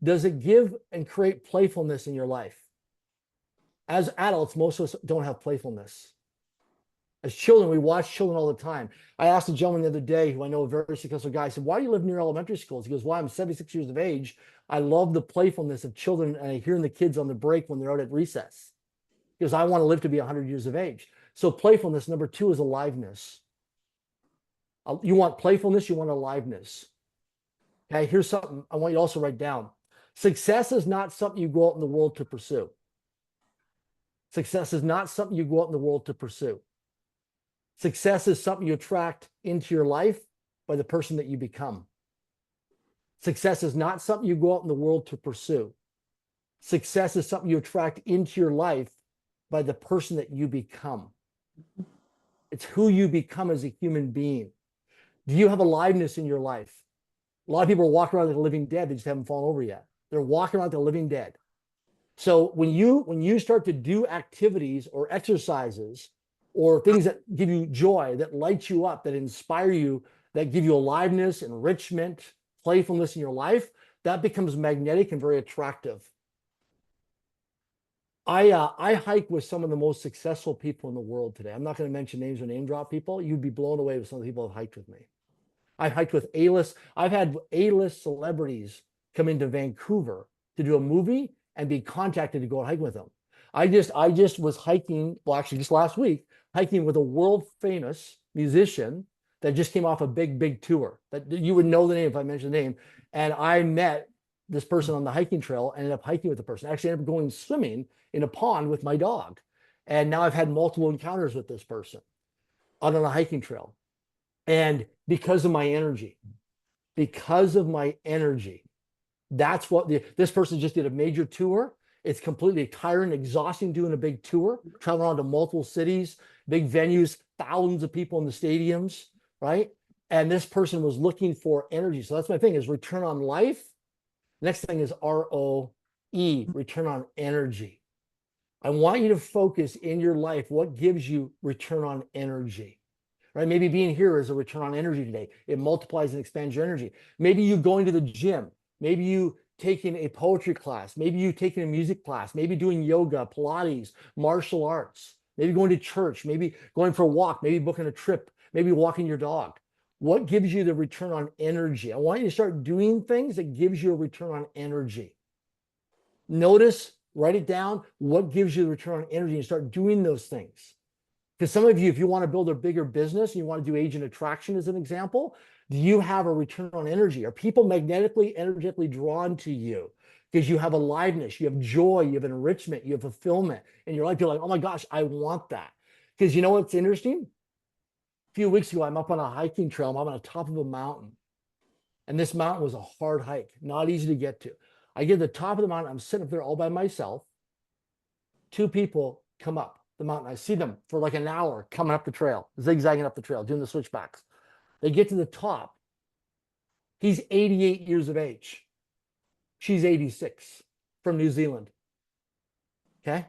does it give and create playfulness in your life? As adults, most of us don't have playfulness. As children, we watch children all the time. I asked a gentleman the other day, who I know, a very successful guy, I said, why do you live near elementary schools? He goes, well, I'm 76 years of age. I love the playfulness of children, and I hear the kids on the break when they're out at recess. Because I want to live to be 100 years of age. So playfulness, number two, is aliveness. You want playfulness, you want aliveness. Okay, here's something I want you to also write down. Success is not something you go out in the world to pursue. Success is not something you go out in the world to pursue. Success is something you attract into your life by the person that you become. Success is not something you go out in the world to pursue. Success is something you attract into your life by the person that you become. It's who you become as a human being. Do you have aliveness in your life? A lot of people are walking around like the living dead. They just haven't fallen over yet. They're walking around like the living dead. So when you start to do activities or exercises or things that give you joy, that light you up, that inspire you, that give you aliveness, enrichment, playfulness in your life, that becomes magnetic and very attractive. I hike with some of the most successful people in the world today. I'm not going to mention names or name drop people. You'd be blown away with some of the people who have hiked with me. I've hiked with I've had A-list celebrities come into Vancouver to do a movie and be contacted to go and hike with them. I just was hiking, well, actually just last week, hiking with a world famous musician that just came off a big tour that you would know the name if I mentioned the name. And I met this person on the hiking trail, ended up hiking with the person. Actually ended up going swimming in a pond with my dog. And now I've had multiple encounters with this person out on a hiking trail. And because of my energy, that's what this person just did a major tour. It's completely tiring, exhausting doing a big tour, traveling around to multiple cities, big venues, thousands of people in the stadiums, right? And this person was looking for energy. So that's my thing, is return on life. Next thing is ROE, return on energy. I want you to focus in your life what gives you return on energy, right? Maybe being here is a return on energy today. It multiplies and expands your energy. Maybe you going to the gym. Maybe you taking a poetry class. Maybe you taking a music class. Maybe doing yoga, Pilates, martial arts. Maybe going to church. Maybe going for a walk. Maybe booking a trip. Maybe walking your dog. What gives you the return on energy? I want you to start doing things that gives you a return on energy. Notice, write it down, what gives you the return on energy, and start doing those things. Because some of you, if you want to build a bigger business, and you want to do agent attraction as an example, do you have a return on energy? Are people energetically drawn to you? Because you have aliveness, you have joy, you have enrichment, you have fulfillment in your life. You're like, oh my gosh, I want that. Because you know what's interesting? few weeks ago, I'm up on a hiking trail. I'm on the top of a mountain. And this mountain was a hard hike, not easy to get to. I get to the top of the mountain. I'm sitting up there all by myself. Two people come up the mountain. I see them for like an hour coming up the trail, zigzagging up the trail, doing the switchbacks. They get to the top. He's 88 years of age. She's 86 from New Zealand. Okay.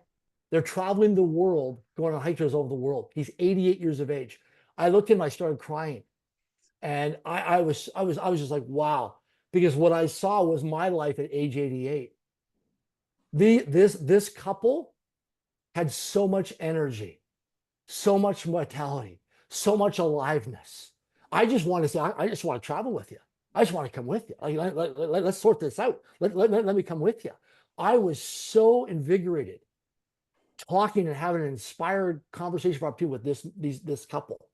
They're traveling the world, going on hike trails over the world. He's 88 years of age. I looked at him, I started crying. And I was just like, wow, because what I saw was my life at age 88. This couple had so much energy, so much vitality, so much aliveness. I just want to say, I just want to travel with you. I just want to come with you. Like, let's sort this out. Let me come with you. I was so invigorated talking and having an inspired conversation about people with this couple.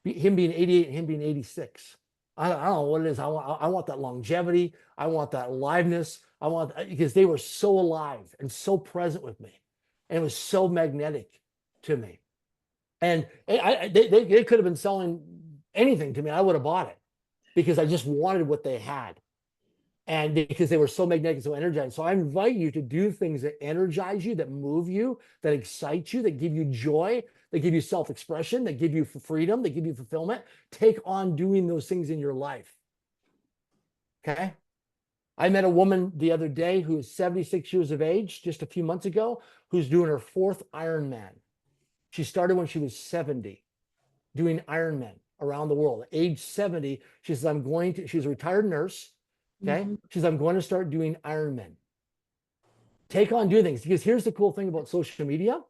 Him being 88 and him being 86. I don't know what it is. I want that longevity. I want that aliveness. Because they were so alive and so present with me. And it was so magnetic to me. And they could have been selling anything to me. I would have bought it because I just wanted what they had. And because they were so magnetic, so energized. So I invite you to do things that energize you, that move you, that excite you, that give you joy, that give you self-expression, that give you freedom, that give you fulfillment. Take on doing those things in your life. Okay? I met a woman the other day who is 76 years of age, just a few months ago, who's doing her 4th Ironman. She started when she was 70, doing Ironman around the world. At age 70, she says, she's a retired nurse. Okay. She says, I'm going to start doing Ironman. Take on doing things, because here's the cool thing about social media.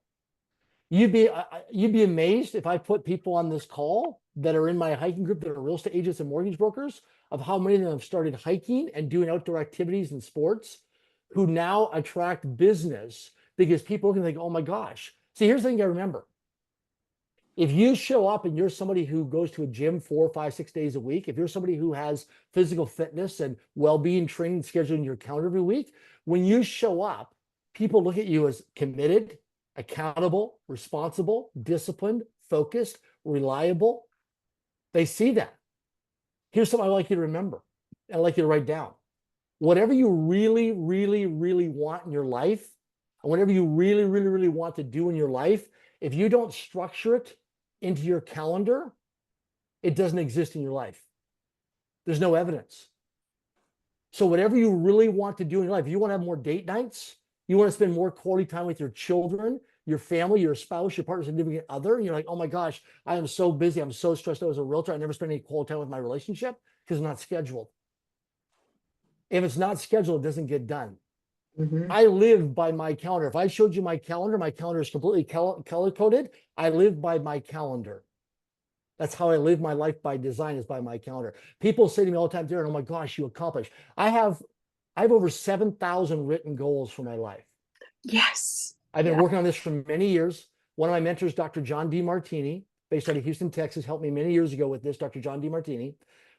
You'd be amazed if I put people on this call that are in my hiking group that are real estate agents and mortgage brokers, of how many of them have started hiking and doing outdoor activities and sports, who now attract business because people can think, oh my gosh. See, here's the thing I remember. If you show up and you're somebody who goes to a gym 4, 5, 6 days a week, if you're somebody who has physical fitness and well-being training scheduled in your calendar every week, when you show up, people look at you as committed, accountable, responsible, disciplined, focused, reliable. They see that. Here's something I'd like you to remember. I'd like you to write down. Whatever you really, really, really want in your life, and whatever you really, really, really want to do in your life, if you don't structure it into your calendar, it doesn't exist in your life. There's no evidence. So whatever you really want to do in your life, you want to have more date nights, you want to spend more quality time with your children, your family, your spouse, your partner, significant other, and you're like, oh my gosh, I am so busy, I'm so stressed out as a realtor, I never spend any quality time with my relationship because it's not scheduled. If it's not scheduled, it doesn't get done. I live by my calendar. If I showed you my calendar is completely color-coded. I live by my calendar. That's how I live my life by design, is by my calendar. People say to me all the time, Darren, oh my gosh, you accomplished. I have over 7,000 written goals for my life. Yes. I've been working on this for many years. One of my mentors, Dr. John DeMartini, based out of Houston, Texas, helped me many years ago with this, Dr. John DeMartini,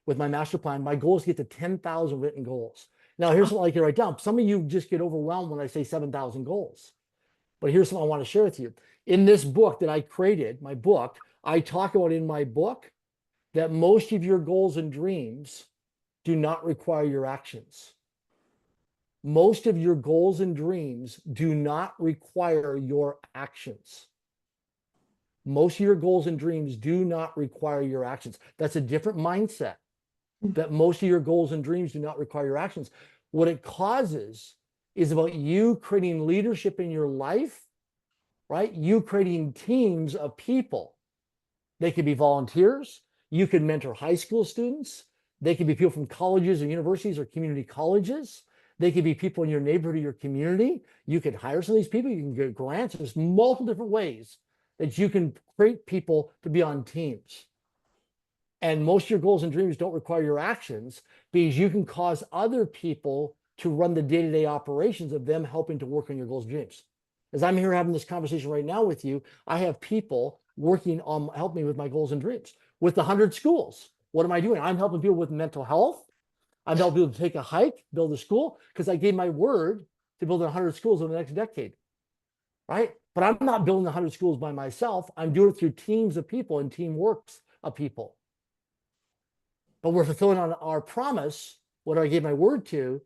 with my master plan. My goal is to get to 10,000 written goals. Now, here's something I like to write down. Some of you just get overwhelmed when I say 7,000 goals. But here's something I want to share with you. In this book that I created, my book, I talk about in my book that most of your goals and dreams do not require your actions. Most of your goals and dreams do not require your actions. Most of your goals and dreams do not require your actions. That's a different mindset. That most of your goals and dreams do not require your actions. What it causes is about you creating leadership in your life, right? You creating teams of people. They could be volunteers. You could mentor high school students. They could be people from colleges or universities or community colleges. They could be people in your neighborhood or your community. You could hire some of these people. You can get grants. There's multiple different ways that you can create people to be on teams. And most of your goals and dreams don't require your actions, because you can cause other people to run the day-to-day operations of them helping to work on your goals and dreams. As I'm here having this conversation right now with you, I have people working on helping me with my goals and dreams. With the 100 schools, what am I doing? I'm helping people with mental health. I'm helping people to take a hike, build a school, because I gave my word to build 100 schools in the next decade, right? But I'm not building 100 schools by myself. I'm doing it through teams of people, and team works of people. But we're fulfilling on our promise, what I gave my word to,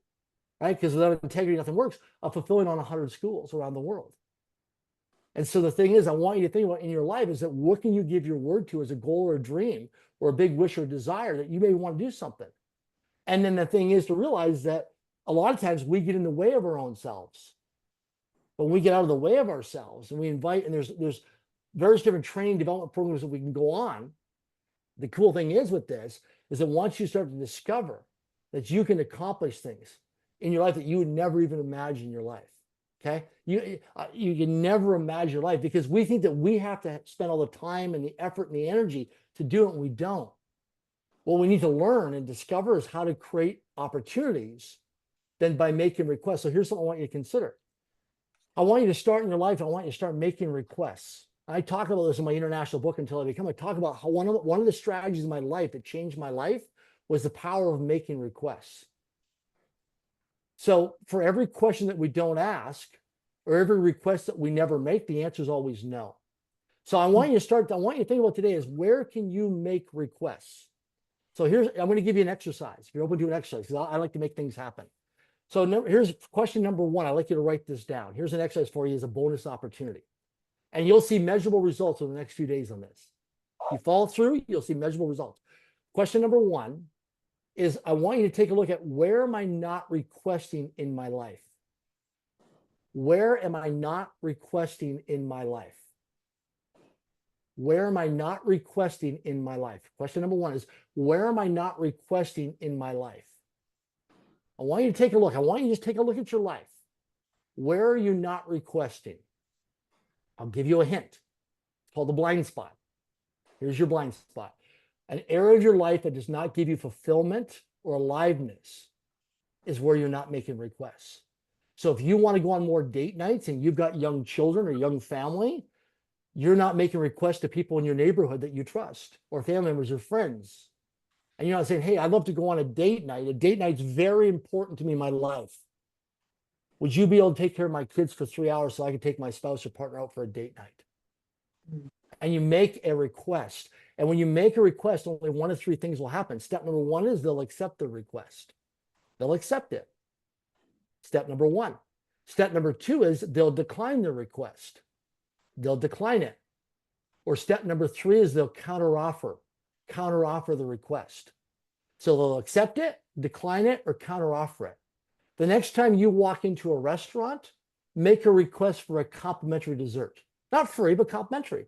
right? Because without integrity, nothing works, of fulfilling on 100 schools around the world. And so the thing is, I want you to think about in your life is that what can you give your word to as a goal or a dream or a big wish or desire that you may want to do something? And then the thing is to realize that a lot of times we get in the way of our own selves. But when we get out of the way of ourselves and we invite, and there's various different training development programs that we can go on. The cool thing is with this is that once you start to discover that you can accomplish things in your life that you would never even imagine in your life. Okay, you can never imagine your life because we think that we have to spend all the time and the effort and the energy to do it, and we don't. What we need to learn and discover is how to create opportunities then by making requests. So here's something I want you to consider. I want you to start in your life. I want you to start making requests. I talk about this in my international book, Until I Become. I talk about how one of the strategies in my life that changed my life was the power of making requests. So for every question that we don't ask, or every request that we never make, the answer is always no. So I want you to think about today is where can you make requests? So I'm going to give you an exercise. If you're open to an exercise, because I like to make things happen. So here's question number one. I'd like you to write this down. Here's an exercise for you as a bonus opportunity. And you'll see measurable results over the next few days on this. If you follow through, you'll see measurable results. Question number one is I want you to take a look at where am I not requesting in my life? Where am I not requesting in my life? Where am I not requesting in my life? Question number one is, where am I not requesting in my life? I want you to take a look. I want you to just take a look at your life. Where are you not requesting? I'll give you a hint. It's called the blind spot. Here's your blind spot. An area of your life that does not give you fulfillment or aliveness is where you're not making requests. So if you want to go on more date nights and you've got young children or young family, you're not making requests to people in your neighborhood that you trust or family members or friends. And you're not saying, hey, I'd love to go on a date night. A date night's very important to me in my life. Would you be able to take care of my kids for 3 hours so I can take my spouse or partner out for a date night? And you make a request. And when you make a request, only one of three things will happen. Step number one is they'll accept the request. They'll accept it. Step number one. Step number two is they'll decline the request. They'll decline it. Or step number three is they'll counteroffer the request. So they'll accept it, decline it, or counteroffer it. The next time you walk into a restaurant, make a request for a complimentary dessert. Not free, but complimentary.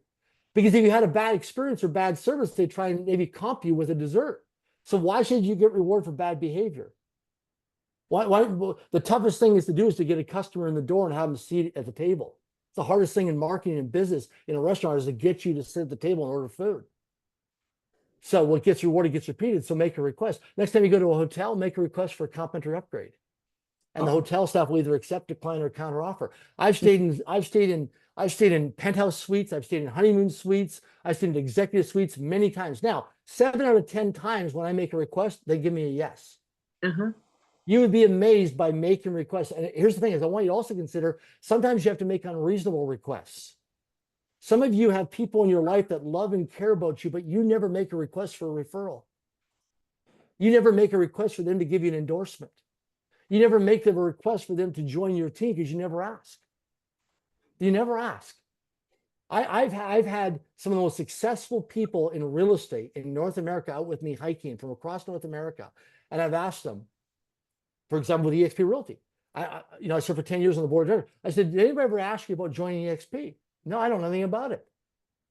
Because if you had a bad experience or bad service, they try and maybe comp you with a dessert. So why should you get rewarded for bad behavior? The toughest thing is to get a customer in the door and have them seated at the table. It's the hardest thing in marketing and business in a restaurant is to get you to sit at the table and order food. So what gets rewarded gets repeated. So make a request. Next time you go to a hotel, make a request for a complimentary upgrade. And the hotel staff will either accept, decline, or counteroffer. I've stayed in penthouse suites. I've stayed in honeymoon suites. I've stayed in executive suites many times. Now, 7 out of 10 times when I make a request, they give me a yes. You would be amazed by making requests. And here's the thing is I want you to also consider sometimes you have to make unreasonable requests. Some of you have people in your life that love and care about you, but you never make a request for a referral. You never make a request for them to give you an endorsement. You never make a request for them to join your team because you never ask. You never ask. I've had some of the most successful people in real estate in North America out with me hiking from across North America. And I've asked them, for example, with EXP Realty. I served for 10 years on the board of directors. I said, did anybody ever ask you about joining EXP? No, I don't know anything about it.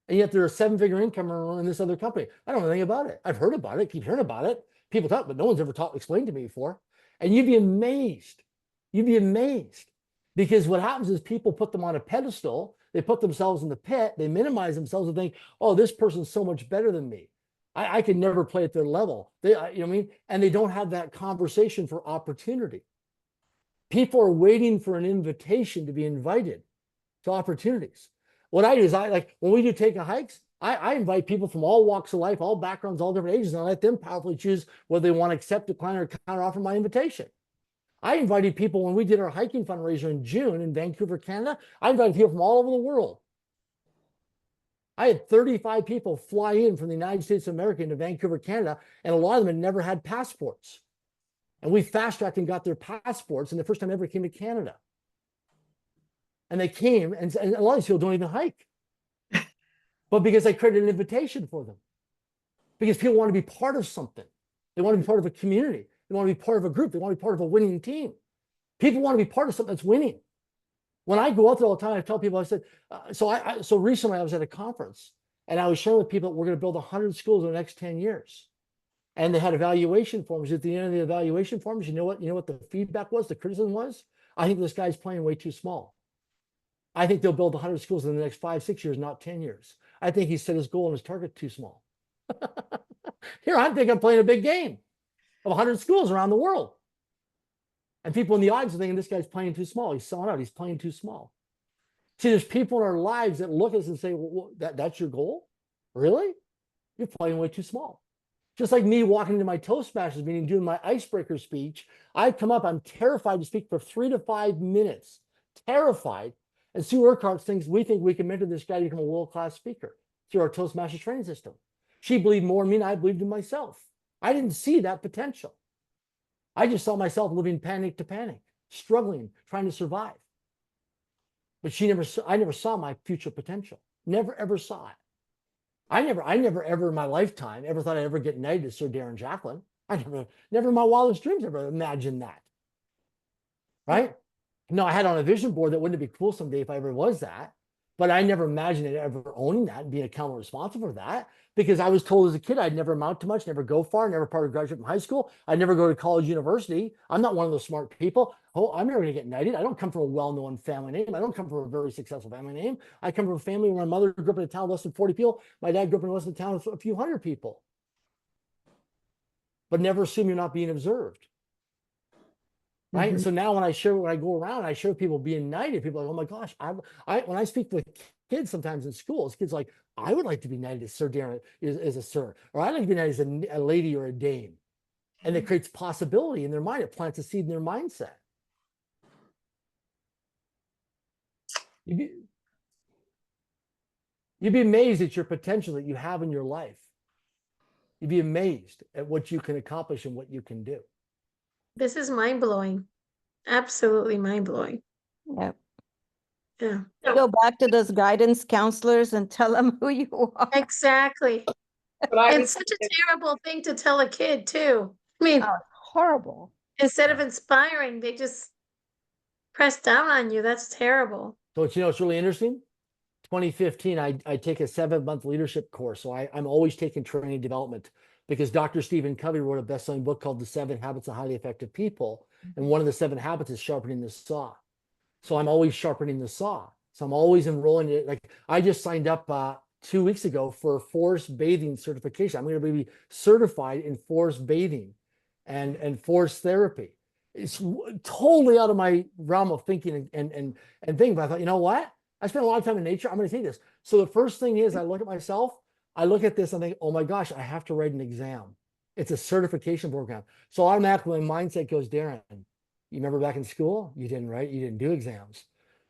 And yet they're a 7-figure income earner in this other company. I don't know anything about it. I've heard about it, keep hearing about it. People talk, but no one's ever explained to me before. And you'd be amazed. You'd be amazed. Because what happens is people put them on a pedestal. They put themselves in the pit. They minimize themselves and think, oh, this person's so much better than me. I can never play at their level. You know what I mean? And they don't have that conversation for opportunity. People are waiting for an invitation to be invited to opportunities. What I do is when we do taking hikes, I invite people from all walks of life, all backgrounds, all different ages, and I let them powerfully choose whether they want to accept, decline, or counteroffer my invitation. I invited people when we did our hiking fundraiser in June in Vancouver, Canada. I invited people from all over the world. I had 35 people fly in from the United States of America into Vancouver, Canada, and a lot of them had never had passports. And we fast-tracked and got their passports, and the first time ever came to Canada. And they came, and a lot of these people don't even hike. But because I created an invitation for them. Because people want to be part of something. They want to be part of a community. They want to be part of a group. They want to be part of a winning team. People want to be part of something that's winning. When I go out there all the time, I tell people, I said, so recently I was at a conference and I was sharing with people that we're going to build 100 schools in the next 10 years. And they had evaluation forms. At the end of the evaluation forms, you know what the feedback was, the criticism was? I think this guy's playing way too small. I think they'll build 100 schools in the next 5-6 years, not 10 years. I think he set his goal and his target too small. Here, I think I'm playing a big game of 100 schools around the world. And people in the audience are thinking this guy's playing too small. He's selling out. He's playing too small. See, there's people in our lives that look at us and say, well, that's your goal? Really? You're playing way too small. Just like me walking into my Toastmasters meeting, doing my icebreaker speech, I come up, I'm terrified to speak for 3 to 5 minutes. Terrified. And Sue Urquhart thinks we think we can mentor this guy to become a world-class speaker through our Toastmasters training system. She believed more in me than I believed in myself. I didn't see that potential. I just saw myself living panic to panic, struggling, trying to survive. But I never saw my future potential. Never, ever saw it. I never ever in my lifetime ever thought I'd ever get knighted as Sir Darren Jacklin. I never in my wildest dreams ever imagined that. Right? No, I had on a vision board that wouldn't it be cool someday if I ever was that. But I never imagined it ever owning that and being accountable responsible for that, because I was told as a kid I'd never amount to much, never go far, never part of graduate from high school. I'd never go to college, university. I'm not one of those smart people. Oh, I'm never going to get knighted. I don't come from a well-known family name. I don't come from a very successful family name. I come from a family where my mother grew up in a town of less than 40 people. My dad grew up in less than a town of a few hundred people. But never assume you're not being observed. Right. Mm-hmm. So now when I go around, I show people being knighted. People are like, oh my gosh, when I speak with kids sometimes in schools, kids like, I would like to be knighted as Sir Darren is a sir, or I'd like to be knighted as a lady or a dame. And it creates possibility in their mind. It plants a seed in their mindset. You'd be amazed at your potential that you have in your life. You'd be amazed at what you can accomplish and what you can do. This is mind-blowing. Absolutely mind-blowing. Yeah. Yeah. Go back to those guidance counselors and tell them who you are. Exactly. And such a terrible thing to tell a kid too. I mean, horrible. Instead of inspiring, they just press down on you. That's terrible. So it's really interesting. 2015, I take a 7-month leadership course. So I'm always taking training development, because Dr. Stephen Covey wrote a best-selling book called The 7 Habits of Highly Effective People. And one of the 7 habits is sharpening the saw. So I'm always sharpening the saw. So I'm always enrolling it. Like I just signed up 2 weeks ago for forest bathing certification. I'm going to be certified in forest bathing and forest therapy. It's totally out of my realm of thinking and thinking. But I thought, you know what? I spent a lot of time in nature. I'm going to take this. So the first thing is I look at myself. I look at this and think, oh my gosh, I have to write an exam. It's a certification program. So automatically my mindset goes, Darren, you remember back in school? You didn't write, you didn't do exams.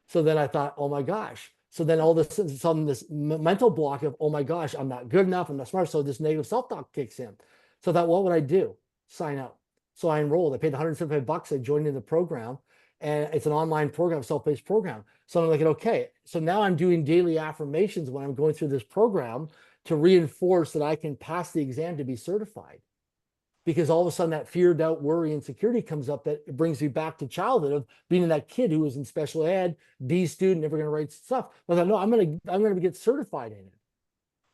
So then I thought, oh my gosh. So then all of a sudden this mental block of, oh my gosh, I'm not good enough, I'm not smart. So this negative self-talk kicks in. So I thought, what would I do? Sign up. So I enrolled. I paid $175. I joined in the program. And it's an online program, self-paced program. So I'm like, okay, so now I'm doing daily affirmations when I'm going through this program to reinforce that I can pass the exam to be certified. Because all of a sudden that fear, doubt, worry, insecurity comes up that it brings me back to childhood of being that kid who was in special ed, B student, never going to write stuff. But I thought, no, I'm going to get certified in it,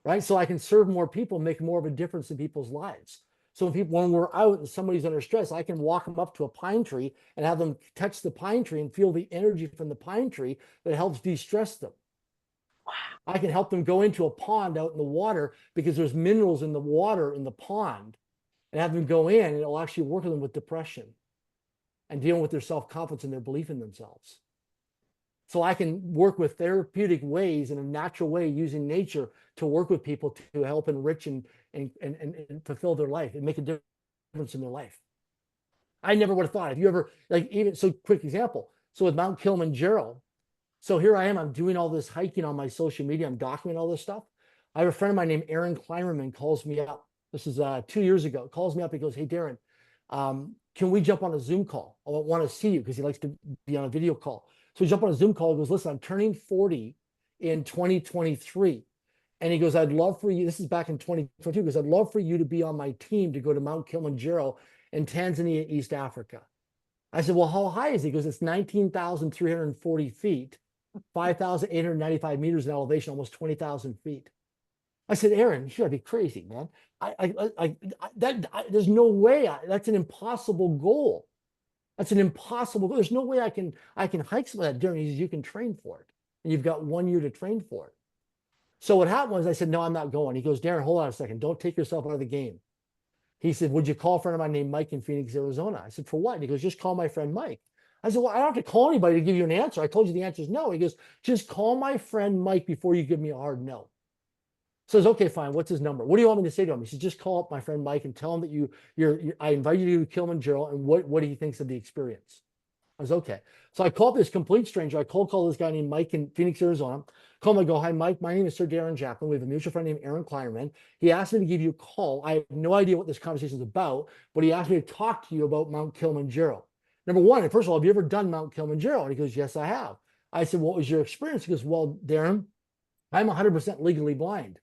right? So I can serve more people, make more of a difference in people's lives. So when we're out and somebody's under stress, I can walk them up to a pine tree and have them touch the pine tree and feel the energy from the pine tree that helps de-stress them. Wow. I can help them go into a pond out in the water because there's minerals in the water in the pond, and have them go in and it'll actually work with them with depression and dealing with their self-confidence and their belief in themselves. So I can work with therapeutic ways in a natural way using nature to work with people to help enrich and fulfill their life and make a difference in their life. I never would have thought. If you ever, like, even so, quick example. So with Mount Kilimanjaro, so here I am, I'm doing all this hiking on my social media, I'm documenting all this stuff. I have a friend of mine named Aaron Kleinerman calls me up. This is 2 years ago. Calls me up. He goes, "Hey, Darren, can we jump on a Zoom call? I want to see you," because he likes to be on a video call. So we jump on a Zoom call. He goes, "Listen, I'm turning 40 in 2023. And he goes, I'd love for you," this is back in 2022, he goes, "I'd love for you to be on my team to go to Mount Kilimanjaro in Tanzania, East Africa." I said, "Well, how high is it?" He goes, "It's 19,340 feet, 5,895 meters in elevation, almost 20,000 feet." I said, "Aaron, you gotta be crazy, man. There's no way. That's an impossible goal. That's an impossible goal. There's no way I can hike some of that." Darren, he says, "You can train for it. And you've got 1 year to train for it." So what happened was I said, "No, I'm not going." He goes, "Darren, hold on a second. Don't take yourself out of the game." He said, "Would you call a friend of mine named Mike in Phoenix, Arizona?" I said, "For what?" And he goes, "Just call my friend Mike." I said, "Well, I don't have to call anybody to give you an answer. I told you the answer is no." He goes, "Just call my friend Mike before you give me a hard no." So I says, "Okay, fine. What's his number? What do you want me to say to him?" He says, "Just call up my friend Mike and tell him that I invite you to Kilimanjaro and what he thinks of the experience." I was okay. So I called this complete stranger. I cold called this guy named Mike in Phoenix, Arizona. Call him, I go, "Hi, Mike. My name is Sir Darren Jacklin. We have a mutual friend named Aaron Kleinerman. He asked me to give you a call. I have no idea what this conversation is about, but he asked me to talk to you about Mount Kilimanjaro. Number one, first of all, have you ever done Mount Kilimanjaro?" And he goes, "Yes, I have." I said, "What was your experience?" He goes, "Well, Darren, I'm 100% legally blind."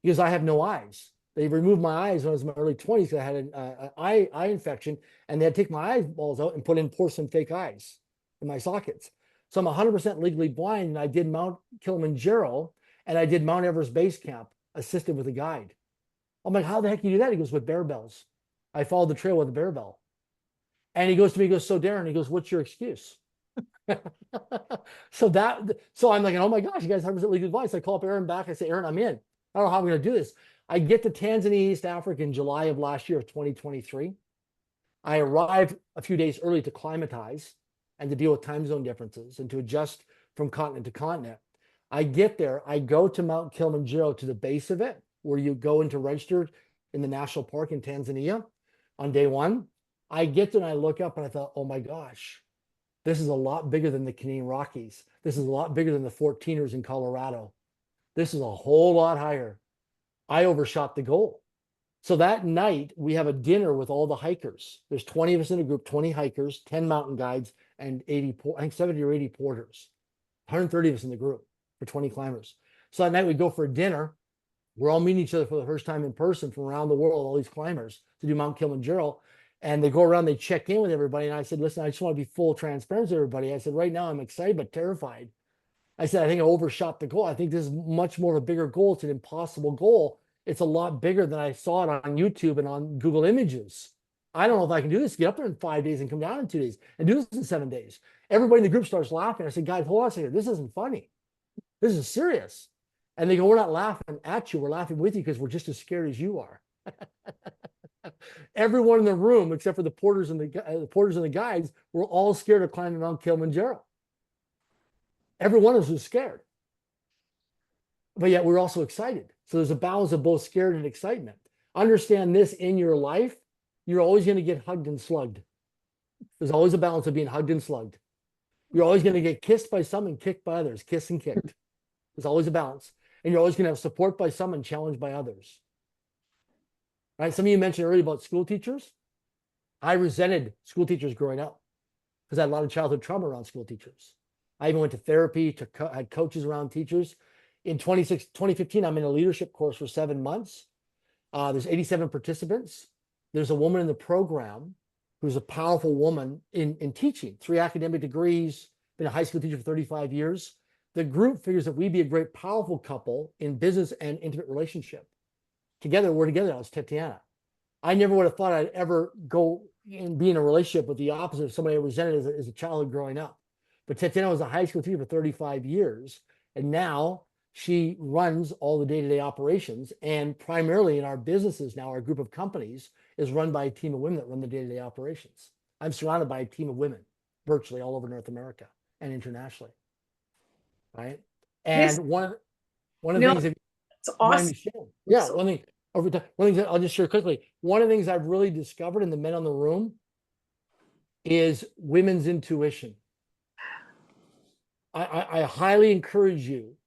He goes, "I have no eyes. They removed my eyes when I was in my early 20s because I had an eye infection, and they had to take my eyeballs out and put in porcelain fake eyes in my sockets. So I'm 100% legally blind, and I did Mount Kilimanjaro, and I did Mount Everest Base Camp, assisted with a guide." I'm like, "How the heck do you do that?" He goes, "With bear bells. I followed the trail with a bear bell." And he goes to me, he goes, "So Darren," he goes, "what's your excuse?" So I'm like, "Oh my gosh, you guys have legally advice." I call up Aaron back. I say, "Aaron, I'm in. I don't know how I'm going to do this." I get to Tanzania, East Africa in July of last year of 2023. I arrived a few days early to climatize and to deal with time zone differences and to adjust from continent to continent. I get there, I go to Mount Kilimanjaro, to the base of it, where you go into register in the national park in Tanzania on day one. I get there and I look up and I thought, "Oh my gosh, this is a lot bigger than the Canadian Rockies. This is a lot bigger than the 14ers in Colorado. This is a whole lot higher." I overshot the goal. So that night we have a dinner with all the hikers. There's 20 of us in a group, 20 hikers, 10 mountain guides, and 80, I think 70 or 80 porters. 130 of us in the group for 20 climbers. So that night we go for a dinner. We're all meeting each other for the first time in person from around the world, all these climbers, to do Mount Kilimanjaro. And they go around, they check in with everybody. And I said, "Listen, I just want to be full transparency with everybody." I said, "Right now I'm excited but terrified." I said, "I think I overshot the goal. I think this is much more of a bigger goal. It's an impossible goal. It's a lot bigger than I saw it on YouTube and on Google Images. I don't know if I can do this, get up there in 5 days and come down in 2 days and do this in 7 days." Everybody in the group starts laughing. I said, "Guys, hold on a second. This isn't funny. This is serious." And they go, "We're not laughing at you. We're laughing with you because we're just as scared as you are." Everyone in the room, except for the porters and the guides, were all scared of climbing Mount Kilimanjaro. Every one of us was scared. But yet we're also excited. So there's a balance of both scared and excitement. Understand this: in your life, you're always going to get hugged and slugged. There's always a balance of being hugged and slugged. You're always going to get kissed by some and kicked by others, kissed and kicked. There's always a balance. And you're always going to have support by some and challenged by others. Right? Some of you mentioned earlier about school teachers. I resented school teachers growing up because I had a lot of childhood trauma around school teachers. I even went to therapy, had coaches around teachers. In 2015, I'm in a leadership course for 7 months. There's 87 participants. There's a woman in the program who's a powerful woman in teaching, 3 academic degrees, been a high school teacher for 35 years. The group figures that we'd be a great, powerful couple in business and intimate relationship. Together, we're together now as Tatiana. I never would have thought I'd ever go and be in a relationship with the opposite of somebody I resented as a child growing up. But Tatiana was a high school teacher for 35 years, and now she runs all the day-to-day operations, and primarily in our businesses now, our group of companies is run by a team of women that run the day-to-day operations. I'm surrounded by a team of women virtually all over North America and internationally, right? And one of the things that it's awesome. Yeah, one thing that I'll just share quickly. One of the things I've really discovered in the men on the room is women's intuition. I highly encourage you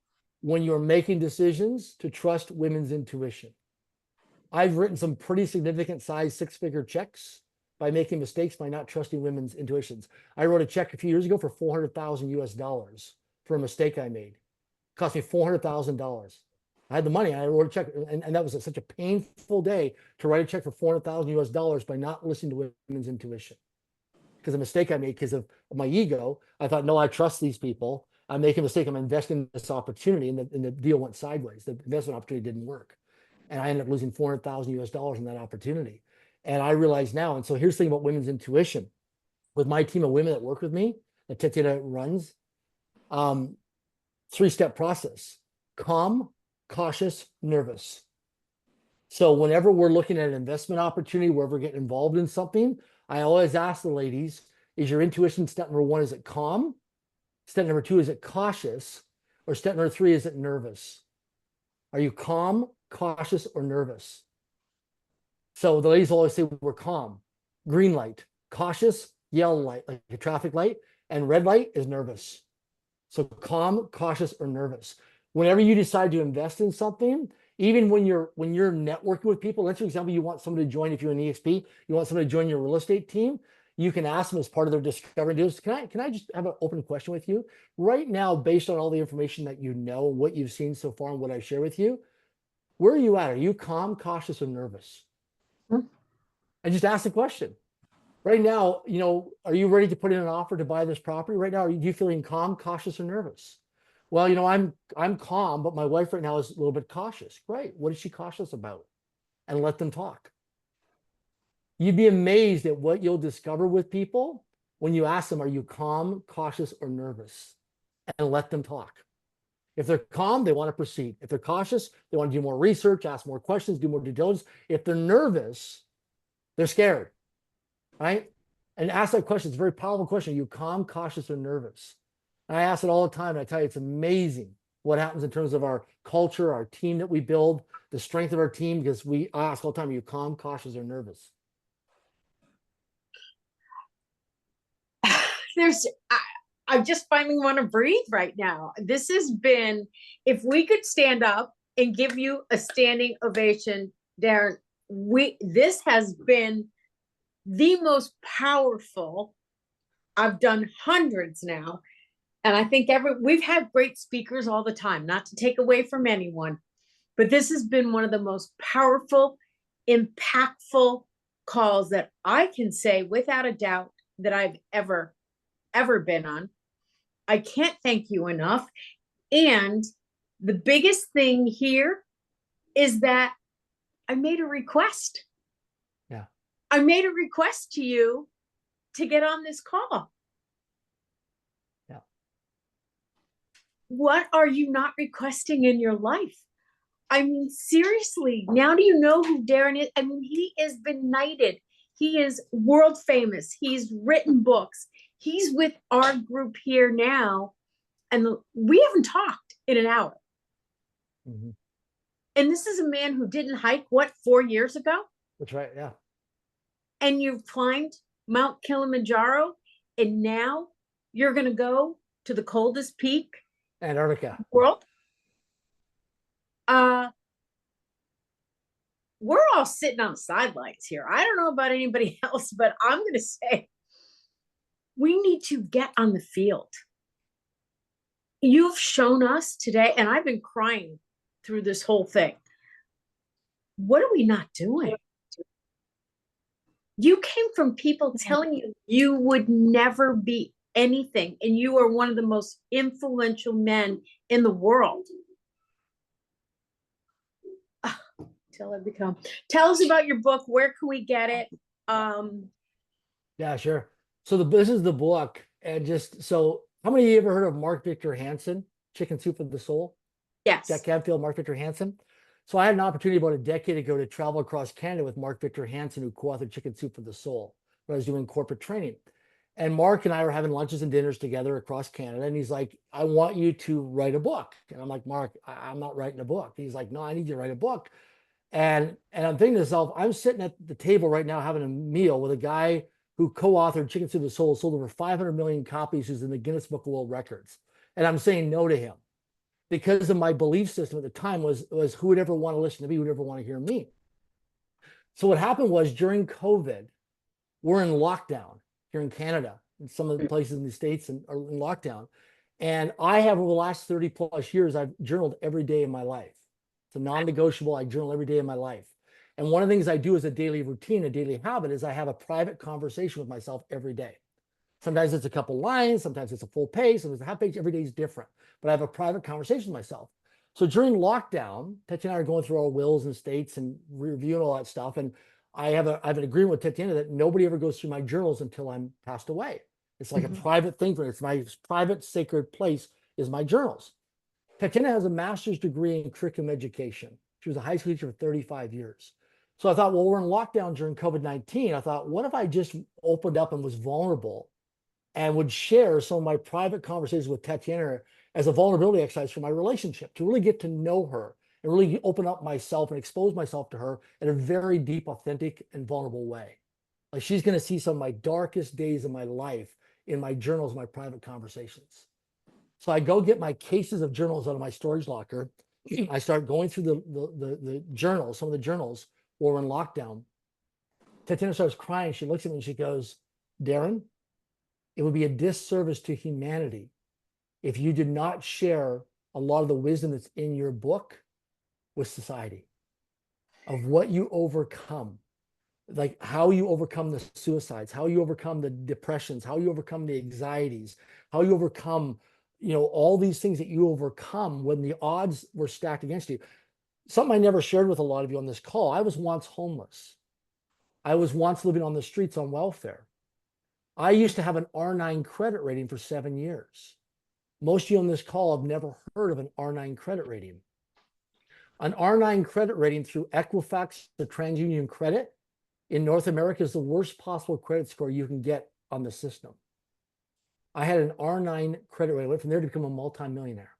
when you're making decisions to trust women's intuition. I've written some pretty significant size 6-figure checks by making mistakes by not trusting women's intuitions. I wrote a check a few years ago for 400,000 US dollars for a mistake I made. It cost me $400,000. I had the money. I wrote a check, and that was such a painful day to write a check for 400,000 US dollars by not listening to women's intuition. Because a mistake I made because of my ego. I thought, no, I trust these people. I'm making a mistake. I'm investing in this opportunity, and the deal went sideways. The investment opportunity didn't work. And I ended up losing 400,000 US dollars in that opportunity. And I realize now, and so here's the thing about women's intuition. With my team of women that work with me, that Tatiana runs, 3-step process: calm, cautious, nervous. So whenever we're looking at an investment opportunity, wherever we're getting involved in something, I always ask the ladies, is your intuition step number 1, is it calm? Step number 2, is it cautious? Or step number 3, is it nervous? Are you calm, cautious, or nervous? So the ladies always say we're calm. Green light. Cautious, yellow light, like a traffic light. And red light is nervous. So calm, cautious, or nervous. Whenever you decide to invest in something, even when you're networking with people, let's for example, you want someone to join, if you're an EXP, you want someone to join your real estate team, you can ask them as part of their discovery deals, can I just have an open question with you? Right now, based on all the information that you know, what you've seen so far and what I share with you, where are you at? Are you calm, cautious, or nervous? And just ask the question. Right now, are you ready to put in an offer to buy this property? Right now, are you feeling calm, cautious, or nervous? Well, I'm calm, but my wife right now is a little bit cautious. Great. What is she cautious about? And let them talk. You'd be amazed at what you'll discover with people when you ask them, are you calm, cautious, or nervous? And let them talk. If they're calm, they want to proceed. If they're cautious, they want to do more research, ask more questions, do more due diligence. If they're nervous, they're scared, right? And ask that question. It's a very powerful question. Are you calm, cautious, or nervous? And I ask it all the time. And I tell you, it's amazing what happens in terms of our culture, our team that we build, the strength of our team, because I ask all the time, are you calm, cautious, or nervous? I just finally want to breathe right now. This has been, if we could stand up and give you a standing ovation, Darren, this has been the most powerful. I've done hundreds now. And I think we've had great speakers all the time, not to take away from anyone, but this has been one of the most powerful, impactful calls that I can say without a doubt that I've ever been on. I can't thank you enough. And the biggest thing here is that I made a request. Yeah. I made a request to you to get on this call. Yeah. What are you not requesting in your life? I mean, seriously, now do you know who Darren is? I mean, he has been knighted. He is world famous. He's written books. He's with our group here now. And we haven't talked in an hour. Mm-hmm. And this is a man who didn't hike, 4 years ago? That's right, yeah. And you've climbed Mount Kilimanjaro, and now you're going to go to the coldest peak Antarctica. in the world? We're all sitting on the sidelines here. I don't know about anybody else, but I'm going to say we need to get on the field. You've shown us today, and I've been crying through this whole thing. What are we not doing? You came from people telling you you would never be anything, and you are one of the most influential men in the world. Tell us about your book. Where can we get it? Yeah, sure. So this is the book, and just so, how many of you ever heard of Mark Victor Hansen, Chicken Soup for the Soul? Yes. Jack Canfield, Mark Victor Hansen. So I had an opportunity about a decade ago to travel across Canada with Mark Victor Hansen, who co-authored Chicken Soup for the Soul, when I was doing corporate training. And Mark and I were having lunches and dinners together across Canada. And he's like, I want you to write a book. And I'm like, Mark, I'm not writing a book. He's like, no, I need you to write a book. And I'm thinking to myself, I'm sitting at the table right now having a meal with a guy who co-authored Chicken Soup for the Soul, sold over 500 million copies, who's in the Guinness Book of World Records. And I'm saying no to him. because of my belief system at the time was who would ever want to listen to me, who would ever want to hear me. So what happened was during COVID, we're in lockdown here in Canada, and some of the places in the States are in lockdown. And I have, over the last 30 plus years, I've journaled every day of my life. It's a non-negotiable. I journal every day of my life. And one of the things I do as a daily routine, a daily habit, is I have a private conversation with myself every day. Sometimes it's a couple lines, sometimes it's a full page, sometimes it's a half page. Every day is different. But I have a private conversation with myself. So during lockdown, Tatiana and I are going through our wills and states and reviewing all that stuff. And I have an agreement with Tatiana that nobody ever goes through my journals until I'm passed away. It's like a private thing for me. It's my private sacred place is my journals. Tatiana has a master's degree in curriculum education. She was a high school teacher for 35 years. So I thought, well, we're in lockdown during COVID-19. I thought, what if I just opened up and was vulnerable and would share some of my private conversations with Tatiana as a vulnerability exercise for my relationship, to really get to know her and really open up myself and expose myself to her in a very deep, authentic, and vulnerable way. Like, she's going to see some of my darkest days of my life in my journals, my private conversations. So I go get my cases of journals out of my storage locker. I start going through the journals, some of the journals while we're in lockdown. Tatiana starts crying. She looks at me and she goes, Darren, it would be a disservice to humanity if you did not share a lot of the wisdom that's in your book with society, of what you overcome, like how you overcome the suicides, how you overcome the depressions, how you overcome the anxieties, how you overcome, all these things that you overcome when the odds were stacked against you. Something I never shared with a lot of you on this call. I was once homeless. I was once living on the streets on welfare. I used to have an R9 credit rating for 7 years. Most of you on this call have never heard of an R9 credit rating. An R9 credit rating through Equifax, the TransUnion credit in North America, is the worst possible credit score you can get on the system. I had an R9 credit rating. I went from there to become a multimillionaire.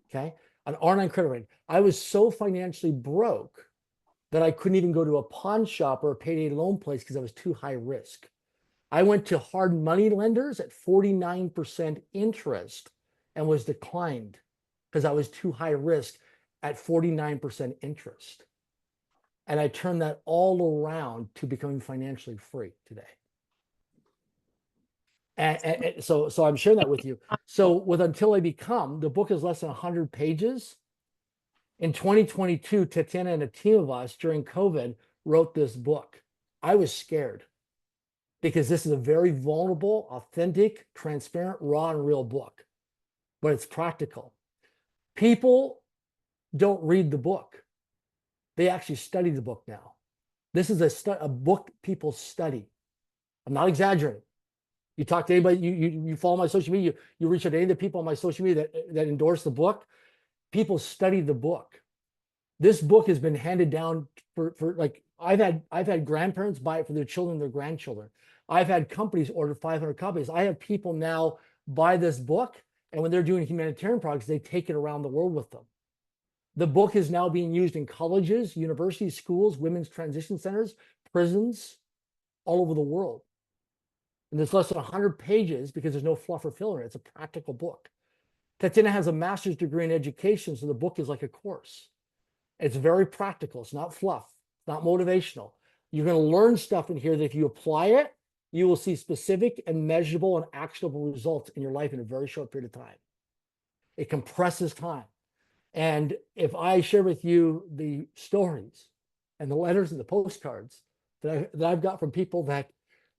Okay, an R9 credit rating. I was so financially broke that I couldn't even go to a pawn shop or a payday loan place because I was too high risk. I went to hard money lenders at 49% interest and was declined because I was too high risk at 49% interest. And I turned that all around to becoming financially free today. And so I'm sharing that with you. So with Until I Become, the book is less than 100 pages. In 2022, Tatiana and a team of us during COVID wrote this book. I was scared, because this is a very vulnerable, authentic, transparent, raw, and real book, but it's practical. People don't read the book. They actually study the book now. This is a book people study. I'm not exaggerating. You talk to anybody, you follow my social media, you reach out to any of the people on my social media that endorse the book. People study the book. This book has been handed down for like, I've had grandparents buy it for their children, their grandchildren. I've had companies order 500 copies. I have people now buy this book, and when they're doing humanitarian projects, they take it around the world with them. The book is now being used in colleges, universities, schools, women's transition centers, prisons, all over the world. And there's less than 100 pages because there's no fluff or filler. It's a practical book. Tatiana has a master's degree in education, so the book is like a course. It's very practical. It's not fluff. It's not motivational. You're going to learn stuff in here that if you apply it, you will see specific and measurable and actionable results in your life in a very short period of time. It compresses time. And if I share with you the stories and the letters and the postcards that I've got from people that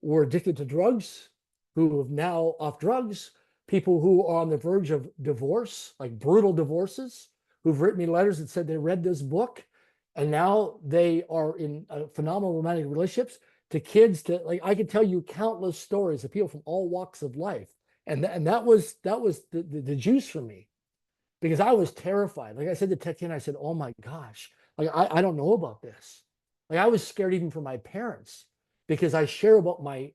were addicted to drugs, who have now off drugs, people who are on the verge of divorce, like brutal divorces, who've written me letters that said they read this book and now they are in phenomenal romantic relationships, to kids, to like, I could tell you countless stories of people from all walks of life. And that was the juice for me, because I was terrified. Like I said to Tatiana, I said, oh my gosh, like I don't know about this. Like I was scared even for my parents, because I share about my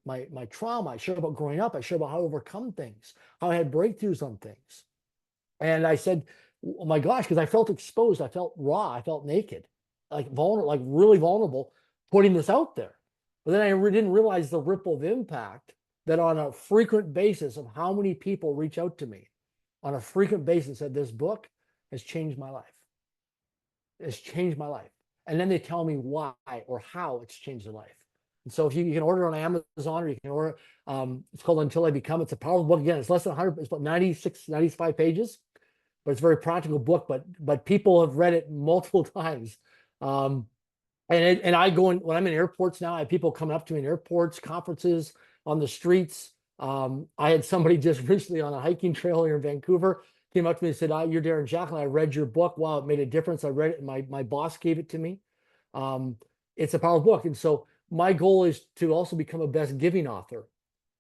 trauma. I share about growing up. I share about how I overcome things, how I had breakthroughs on things. And I said, oh my gosh, because I felt exposed. I felt raw. I felt naked, like vulnerable, like really vulnerable, putting this out there. But then I didn't realize the ripple of impact that on a frequent basis of how many people reach out to me on a frequent basis said, this book has changed my life. It's changed my life. And then they tell me why or how it's changed their life. And so if you can order it on Amazon, or you can order, it's called Until I Become. It's a powerful book. Again, it's less than 100, it's about 96, 95 pages, but it's a very practical book, but people have read it multiple times. And I go in, when I'm in airports now, I have people coming up to me in airports, conferences, on the streets. I had somebody just recently on a hiking trail here in Vancouver, came up to me and said, you're Darren Jacklin. I read your book. Wow, it made a difference. I read it and my boss gave it to me. It's a powerful book. And so my goal is to also become a best giving author.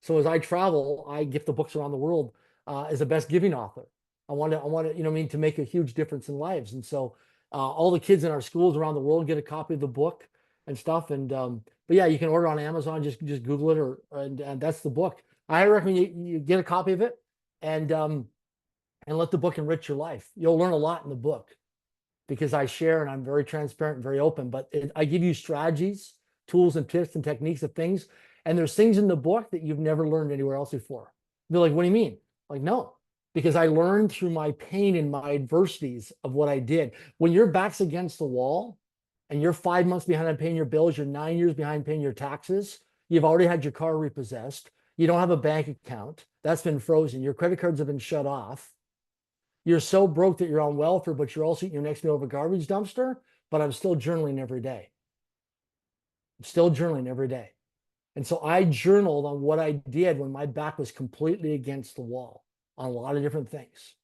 So as I travel, I gift the books around the world as a best giving author. I want to, to make a huge difference in lives. And so all the kids in our schools around the world get a copy of the book and stuff. And but yeah, you can order on Amazon. Just Google it, and that's the book. I recommend you get a copy of it and let the book enrich your life. You'll learn a lot in the book because I share and I'm very transparent and very open. But I give you strategies, tools, and tips and techniques of things. And there's things in the book that you've never learned anywhere else before. They're like, what do you mean? Like, no. Because I learned through my pain and my adversities of what I did. When your back's against the wall and you're 5 months behind on paying your bills, you're 9 years behind paying your taxes, you've already had your car repossessed, you don't have a bank account, that's been frozen, your credit cards have been shut off, you're so broke that you're on welfare, but you're also eating your next meal of a garbage dumpster, but I'm still journaling every day. I'm still journaling every day. And so I journaled on what I did when my back was completely against the wall on a lot of different things.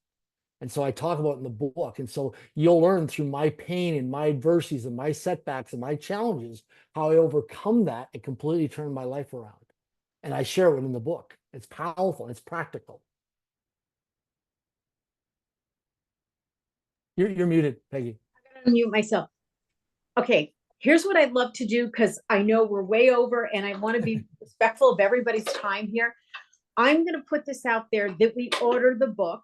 And so I talk about it in the book. And so you'll learn through my pain and my adversities and my setbacks and my challenges, how I overcome that and completely turn my life around. And I share it in the book. It's powerful. It's practical. You're muted, Peggy. I'm gonna mute myself. Okay, here's what I'd love to do, because I know we're way over and I want to be respectful of everybody's time here. I'm going to put this out there that we order the book,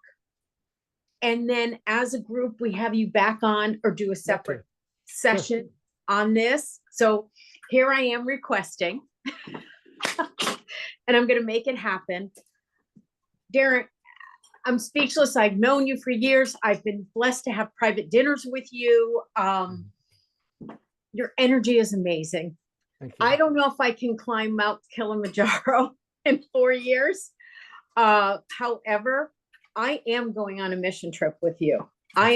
and then as a group, we have you back on or do a separate session on this. So here I am requesting, and I'm going to make it happen. Darren, I'm speechless. I've known you for years. I've been blessed to have private dinners with you. Your energy is amazing. I don't know if I can climb Mount Kilimanjaro in 4 years. However, I am going on a mission trip with you. I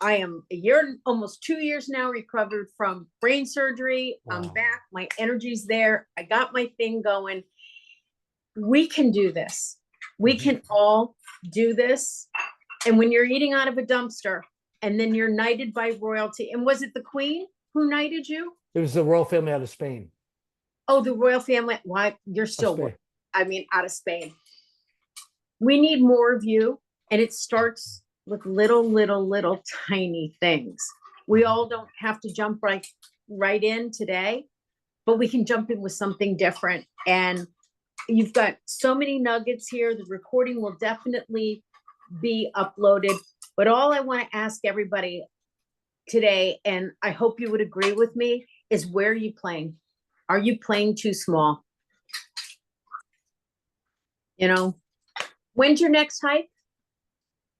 am a year, almost 2 years now, recovered from brain surgery. Wow. I'm back. My energy's there. I got my thing going. We can do this. We can all do this. And when you're eating out of a dumpster and then you're knighted by royalty, and was it the Queen who knighted you? It was the royal family out of Spain. Oh, the royal family. Why? You're still, out of Spain. We need more of you. And it starts with little tiny things. We all don't have to jump right in today, but we can jump in with something different. And you've got so many nuggets here. The recording will definitely be uploaded. But all I want to ask everybody today, and I hope you would agree with me, is where are you playing? Are you playing too small? You know, when's your next hike?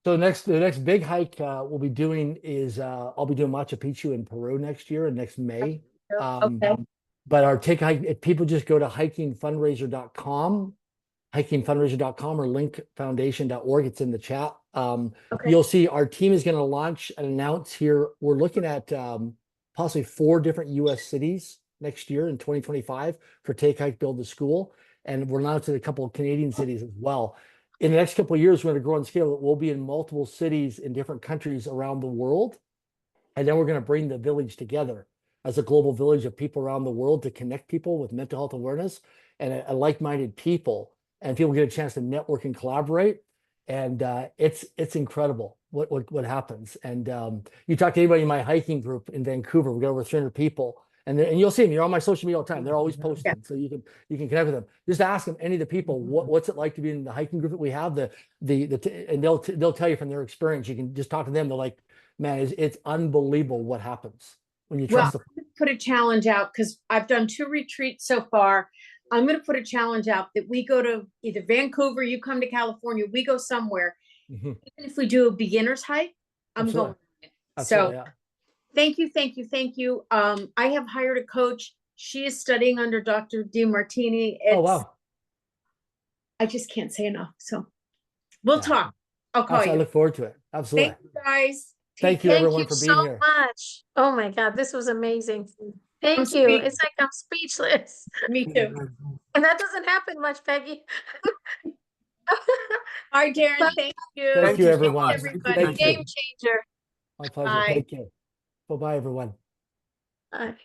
So the next big hike we'll be doing is I'll be doing Machu Picchu in Peru next year and next May. Okay. But our take hike, if people just go to hikingfundraiser.com, hikingfundraiser.com or linkfoundation.org, it's in the chat. You'll see our team is going to launch and announce here. We're looking at possibly 4 different US cities next year in 2025 for Take Hike Build the School. And we're announcing a couple of Canadian cities as well. In the next couple of years, we're going to grow and scale. We'll be in multiple cities in different countries around the world. And then we're going to bring the village together as a global village of people around the world to connect people with mental health awareness and a like-minded people. And people get a chance to network and collaborate. And it's incredible what happens. And you talk to anybody in my hiking group in Vancouver, we've got over 300 people. And you'll see them. You're on my social media all the time. They're always posting, so you can connect with them. Just ask them, any of the people, what's it like to be in the hiking group that we have. And they'll tell you from their experience. You can just talk to them. They're like, man, it's unbelievable what happens when you trust. I'm going to put a challenge out, because I've done 2 retreats so far. I'm going to put a challenge out that we go to either Vancouver, you come to California, we go somewhere, Mhm. Even if we do a beginner's hike, I'm Absolutely. going. with it. Absolutely, So yeah. thank you, thank you, thank you. I have hired a coach. She is studying under Dr. DiMartini. Oh, It's, wow. I just can't say enough. So we'll Yeah. talk. I'll call I you. look forward to it. Absolutely. Thank you guys. Thank Take you, care. everyone, Thank for you being so here. much. Oh my God, this was amazing. Thank you. speak- It's like I'm speechless. Me too. And that doesn't happen much, Peggy. Hi, Darren. Bye. Thank you. Thank you, so everyone. much. Everybody. Thank you. Game changer. My pleasure. Bye. Take care. Bye-bye, everyone. Bye.